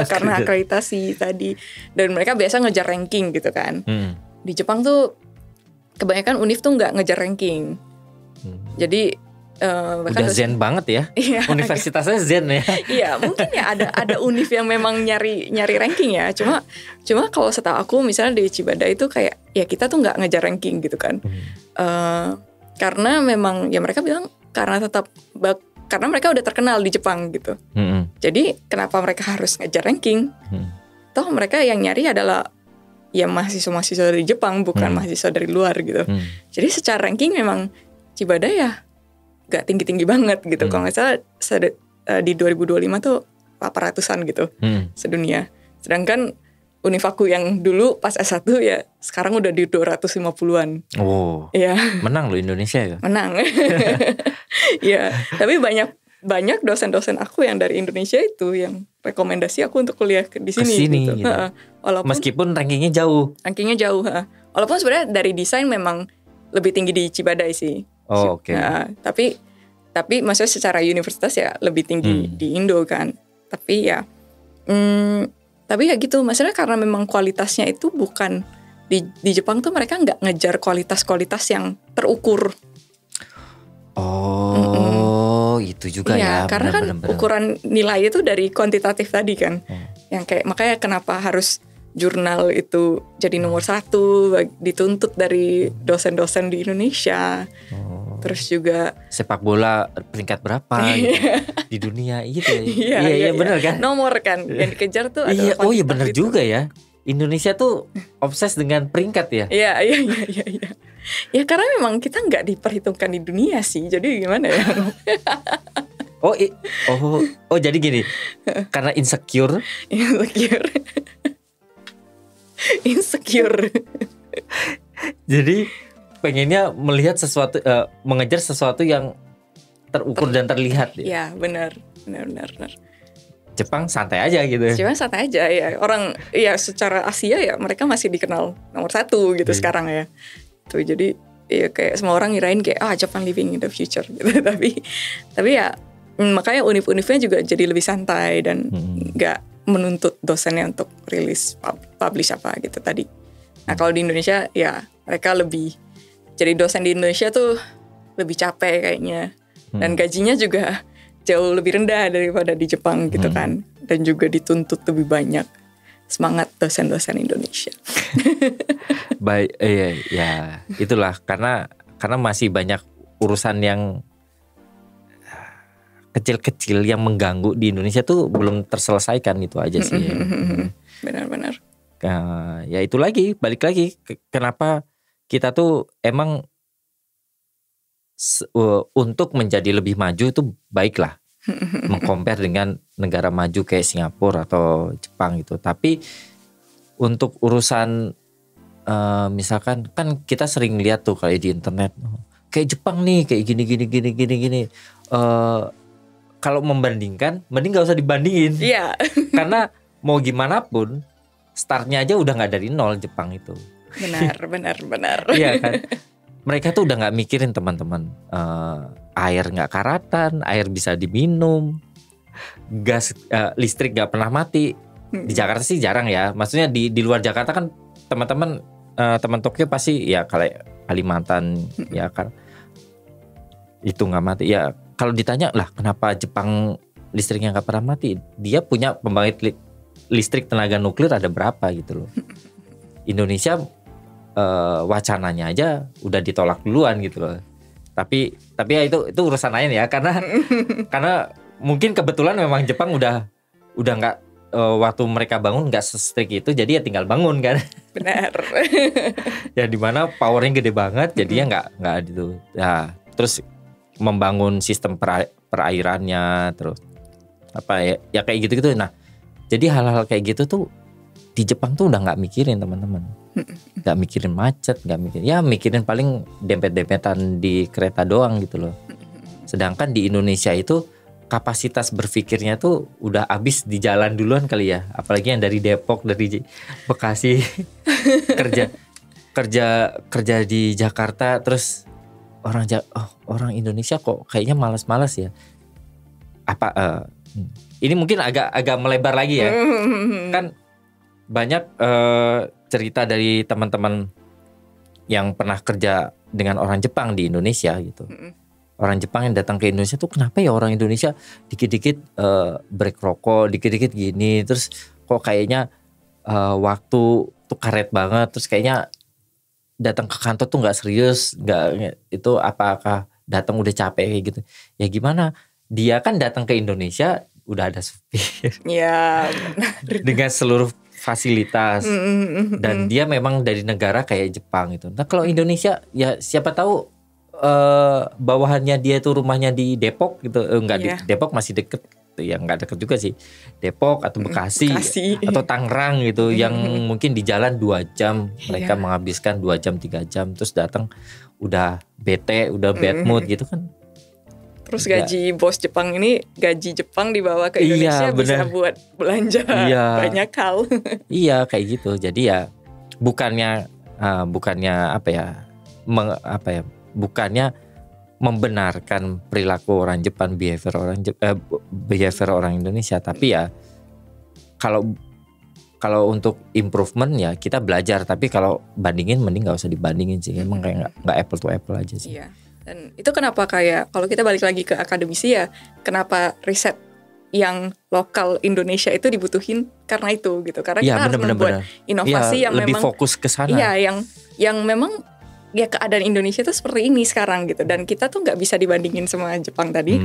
karena akreditasi tadi, dan mereka biasa ngejar ranking gitu kan. Di Jepang tuh kebanyakan univ tuh nggak ngejar ranking, jadi udah zen banget ya. Iya, universitasnya zen ya. Iya, mungkin ya ada univ yang memang nyari ranking ya. Cuma kalau setahu aku misalnya di Chibada itu kayak ya kita tuh nggak ngejar ranking gitu kan. Karena memang ya mereka bilang karena mereka udah terkenal di Jepang gitu. Jadi kenapa mereka harus ngejar ranking? Toh mereka yang nyari adalah ya mahasiswa-mahasiswa dari Jepang, bukan mahasiswa dari luar gitu. Jadi secara ranking memang Chibada ya gak tinggi-tinggi banget gitu. Kalau nggak salah di 2025 tuh 800-an gitu sedunia. Sedangkan univ aku yang dulu pas S1 ya sekarang udah di 250-an. Oh. Iya. Menang loh Indonesia ya. Menang. Iya, tapi banyak banyak dosen-dosen aku yang dari Indonesia itu yang rekomendasi aku untuk kuliah di sini gitu. Gitu. Walaupun meskipun rankingnya jauh. Walaupun sebenarnya dari desain memang lebih tinggi di Cibadai sih. Oh, oke. Tapi maksudnya secara universitas ya lebih tinggi di Indo kan. Tapi ya gitu, maksudnya karena memang kualitasnya itu bukan di Jepang tuh mereka nggak ngejar kualitas-kualitas yang terukur. Itu juga ya. Karena kan ukuran nilai itu dari kuantitatif tadi kan. Yang kayak makanya kenapa harus jurnal itu jadi nomor 1 dituntut dari dosen-dosen di Indonesia. Terus juga sepak bola peringkat berapa gitu, di dunia gitu ya. Iya benar kan? Nomor kan yang dikejar tuh adalah kuantitas. Iya benar juga ya. Indonesia tuh obses dengan peringkat ya. Iya. Ya karena memang kita nggak diperhitungkan di dunia sih. Jadi gimana ya? Jadi gini. Karena insecure. Jadi pengennya melihat sesuatu, mengejar sesuatu yang terukur dan terlihat. Iya benar. Jepang santai aja gitu. Jepang santai aja ya. Orang ya secara Asia ya mereka masih dikenal nomor 1 gitu sekarang ya. Tuh jadi ya kayak semua orang ngirain kayak Japan living in the future gitu. Tapi ya makanya univ-univnya juga jadi lebih santai dan nggak menuntut dosennya untuk rilis publish apa gitu tadi. Nah kalau di Indonesia ya mereka lebih, jadi dosen di Indonesia tuh lebih capek kayaknya dan gajinya juga jauh lebih rendah daripada di Jepang gitu kan, dan juga dituntut lebih banyak. Semangat dosen-dosen Indonesia. Baik, ya itulah karena masih banyak urusan yang kecil-kecil yang mengganggu di Indonesia tuh belum terselesaikan, itu aja sih. Benar-benar. Ya itu lagi, balik lagi kenapa kita tuh emang untuk menjadi lebih maju itu baiklah mengcompare dengan negara maju kayak Singapura atau Jepang gitu. Tapi untuk urusan misalkan kan kita sering lihat tuh kayak di internet kayak Jepang nih kayak gini. Kalau membandingkan, mending gak usah dibandingin. Iya. Karena mau gimana pun startnya aja udah nggak dari nol Jepang itu. Benar. Iya kan. Mereka tuh udah nggak mikirin teman-teman, air nggak karatan, air bisa diminum, gas, listrik nggak pernah mati. Di Jakarta sih jarang ya. Maksudnya di luar Jakarta kan teman-teman, teman Tokyo pasti ya kayak Kalimantan ya kan itu nggak mati. Ya kalau ditanya lah kenapa Jepang listriknya nggak pernah mati, dia punya pembangkit listrik tenaga nuklir ada berapa gitu loh. Indonesia wacananya aja udah ditolak duluan gitu loh. Tapi ya itu urusan lain ya, karena mungkin kebetulan memang Jepang udah nggak, waktu mereka bangun nggak se-strict itu, jadi ya tinggal bangun kan. Benar. Ya dimana powernya gede banget, jadinya nggak gitu. Ya terus membangun sistem perairannya, terus apa ya kayak gitu. Nah jadi hal-hal kayak gitu tuh di Jepang tuh udah nggak mikirin teman-teman. Gak mikirin macet, mikirin paling dempet-dempetan di kereta doang gitu loh. Sedangkan di Indonesia itu kapasitas berpikirnya tuh udah habis di jalan duluan kali ya. Apalagi yang dari Depok, dari Bekasi kerja di Jakarta, terus orang Indonesia kok kayaknya malas-malas ya. Ini mungkin agak melebar lagi ya. Kan banyak cerita dari teman-teman yang pernah kerja dengan orang Jepang di Indonesia gitu. Orang Jepang yang datang ke Indonesia tuh kenapa ya orang Indonesia dikit-dikit break rokok, dikit-dikit gini, terus kok kayaknya waktu tuh karet banget, terus kayaknya datang ke kantor tuh nggak serius, nggak itu apakah datang udah capek kayak gitu. Ya gimana? Dia kan datang ke Indonesia udah ada supir. Ya. Dengan seluruh fasilitas, dan dia memang dari negara kayak Jepang itu. Nah kalau Indonesia ya siapa tahu bawahannya dia itu rumahnya di Depok gitu, di Depok masih deket, ya nggak deket juga sih, Depok atau Bekasi. Atau Tangerang gitu, yang mungkin di jalan 2 jam mereka menghabiskan 2 jam 3 jam, terus datang udah bete, udah bad mood gitu kan. Terus gaji bos Jepang ini, gaji Jepang dibawa ke Indonesia bisa buat belanja banyak hal. Iya kayak gitu. Jadi ya bukannya bukannya membenarkan perilaku orang Jepang, behavior orang Indonesia, tapi ya kalau untuk improvement ya kita belajar, tapi kalau bandingin mending nggak usah dibandingin sih, emang kayak nggak apple to apple aja sih. Iya. Dan itu kenapa kayak kalau kita balik lagi ke akademisi ya, kenapa riset yang lokal Indonesia itu dibutuhin karena itu gitu, karena kita harus membuat inovasi yang lebih memang fokus ke sana. Iya, yang memang ya keadaan Indonesia tuh seperti ini sekarang gitu, dan kita tuh nggak bisa dibandingin sama Jepang tadi.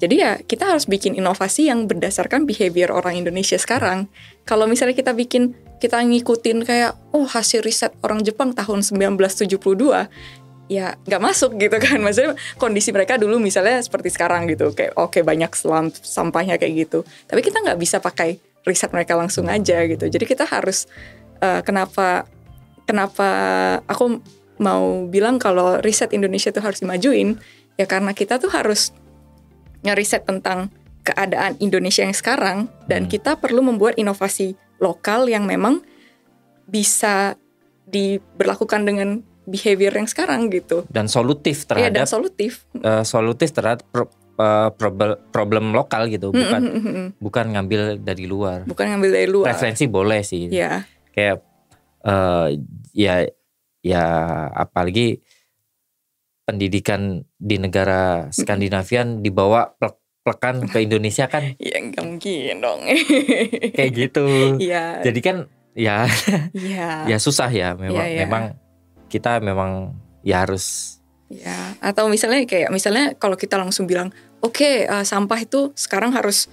Jadi ya kita harus bikin inovasi yang berdasarkan behavior orang Indonesia sekarang. Kalau misalnya kita ngikutin kayak hasil riset orang Jepang tahun 1972, ya nggak masuk gitu kan. Maksudnya kondisi mereka dulu misalnya seperti sekarang gitu, kayak banyak sampahnya kayak gitu. Tapi kita nggak bisa pakai riset mereka langsung aja gitu. Jadi kita harus kenapa aku mau bilang kalau riset Indonesia tuh harus dimajuin, ya karena kita tuh harus ngeriset tentang keadaan Indonesia yang sekarang, dan kita perlu membuat inovasi lokal yang memang bisa diberlakukan dengan behavior yang sekarang gitu. Dan solutif terhadap problem lokal gitu, bukan ngambil dari luar. Referensi boleh sih. Yeah. Kayak ya apalagi pendidikan di negara Skandinavian dibawa plek-plekan ke Indonesia kan? Ya nggak mungkin dong. Kayak gitu. Yeah. Jadi kan ya susah ya memang kita memang ya harus. Ya, atau misalnya kalau kita langsung bilang sampah itu sekarang harus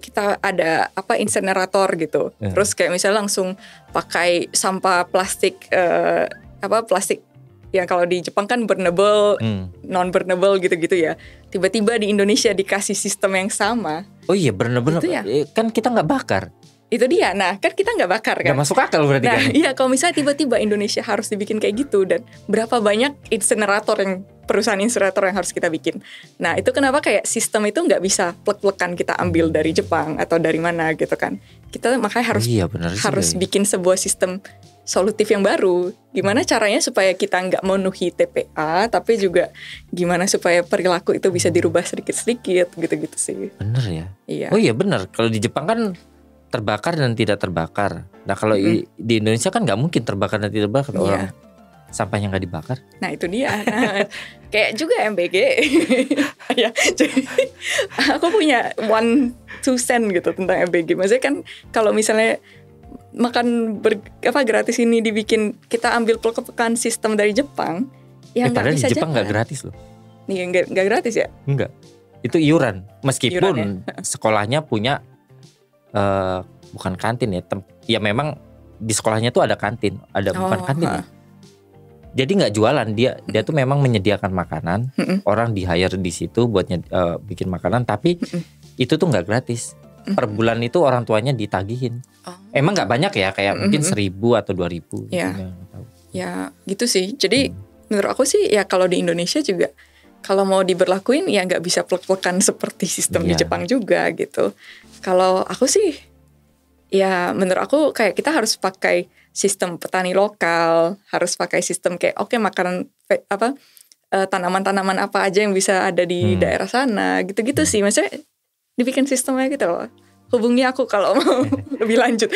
kita ada insinerator gitu. Terus kayak misalnya langsung pakai sampah plastik plastik yang kalau di Jepang kan burnable, non burnable gitu-gitu ya. Tiba-tiba di Indonesia dikasih sistem yang sama. Oh iya, burnable ya? Kan kita nggak bakar. Itu dia, nah kan kita nggak bakar kan. Nggak masuk akal berarti kan. Iya, kalau misalnya tiba-tiba Indonesia harus dibikin kayak gitu, dan berapa banyak perusahaan insinerator yang harus kita bikin. Nah itu kenapa kayak sistem itu nggak bisa plek-plekan kita ambil dari Jepang atau dari mana gitu kan. Kita makanya harus bikin sebuah sistem solutif yang baru. Gimana caranya supaya kita nggak memenuhi TPA, tapi juga gimana supaya perilaku itu bisa dirubah sedikit-sedikit gitu-gitu sih. Bener ya? Iya. Oh iya bener, kalau di Jepang kan terbakar dan tidak terbakar. Nah kalau di Indonesia kan nggak mungkin terbakar dan tidak terbakar. Orang sampahnya nggak dibakar. Nah itu dia. Nah, kayak juga MBG. Ya, jadi aku punya 1-2 cent gitu tentang MBG. Maksudnya kan kalau misalnya makan gratis ini dibikin, kita ambil plek-plekan sistem dari Jepang, ya nggak bisa. Padahal di Jepang nggak gratis loh. Iya, nggak gratis ya? Enggak. Itu iuran. Meskipun sekolahnya punya bukan kantin ya. Ya memang di sekolahnya tuh ada kantin, bukan kantin. Ya. Jadi nggak jualan, dia tuh memang menyediakan makanan. Orang di hire di situ buat bikin makanan, tapi itu tuh nggak gratis. Per bulan itu orang tuanya ditagihin. Emang nggak banyak ya, kayak mungkin 1.000 atau 2.000. Ya. Ya gitu sih. Jadi menurut aku sih ya kalau di Indonesia juga kalau mau diberlakuin ya nggak bisa plek-plekan seperti sistem di Jepang juga gitu. Kalau aku sih ya menurut aku kayak kita harus pakai sistem petani lokal, harus pakai sistem kayak makanan tanaman-tanaman apa aja yang bisa ada di daerah sana, gitu-gitu sih. Maksudnya dibikin sistemnya gitu loh. Hubungi aku kalau mau lebih lanjut.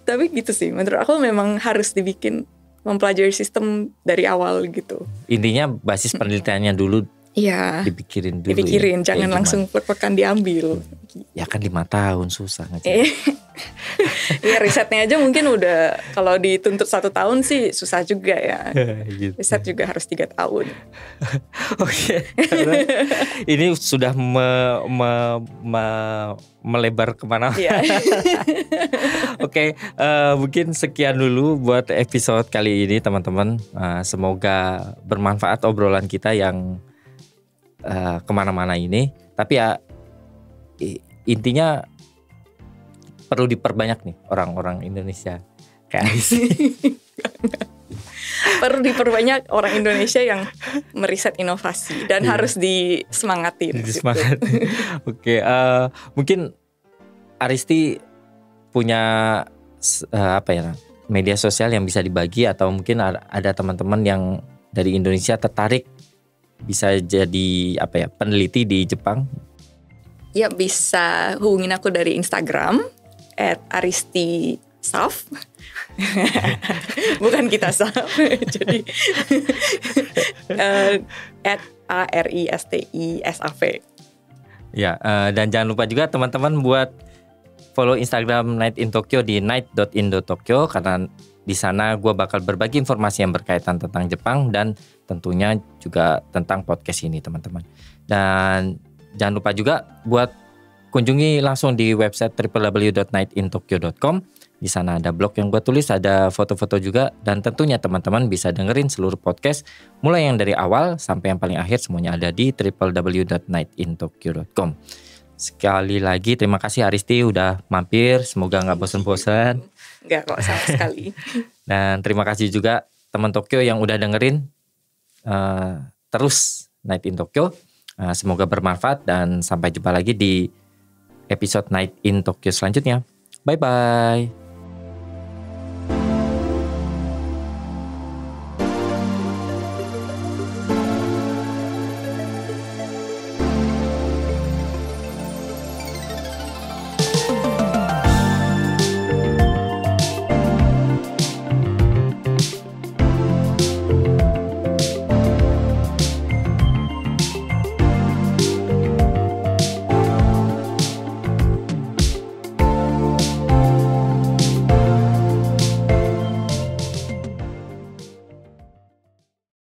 tapi gitu sih. Menurut aku memang harus mempelajari sistem dari awal gitu. Intinya basis penelitiannya dulu. Iya. Dipikirin dulu. Jangan langsung plek-plekan diambil. Ya kan 5 tahun susah nggak sih? Iya, risetnya aja mungkin udah kalau dituntut 1 tahun sih susah juga ya. Gitu. Riset juga harus 3 tahun. Oke. Ini sudah melebar kemana? Iya. Oke, mungkin sekian dulu buat episode kali ini teman-teman. Semoga bermanfaat obrolan kita yang kemana-mana ini. Tapi ya intinya perlu diperbanyak nih orang-orang Indonesia kayak Aris. perlu diperbanyak orang Indonesia yang meriset inovasi dan harus disemangatin. Disemangatin. Oke, mungkin Aristi punya media sosial yang bisa dibagi, atau mungkin ada teman-teman yang dari Indonesia tertarik bisa jadi peneliti di Jepang. Ya, bisa hubungin aku dari Instagram @aristisaf. Bukan kita saf. Jadi @ARISTISAV. Ya, dan jangan lupa juga teman-teman buat follow Instagram Night in Tokyo di night.indo.tokyo, karena di sana gue bakal berbagi informasi yang berkaitan tentang Jepang dan tentunya juga tentang podcast ini, teman-teman. Dan jangan lupa juga buat kunjungi langsung di website www.nightintokyo.com. Di sana ada blog yang gue tulis, ada foto-foto juga, dan tentunya teman-teman bisa dengerin seluruh podcast mulai yang dari awal sampai yang paling akhir, semuanya ada di www.nightintokyo.com. Sekali lagi terima kasih Aristi udah mampir, semoga gak bosan-bosan. Enggak kok, sama sekali. Dan terima kasih juga teman Tokyo yang udah dengerin terus Night in Tokyo. Semoga bermanfaat dan sampai jumpa lagi di episode Night in Tokyo selanjutnya. Bye-bye.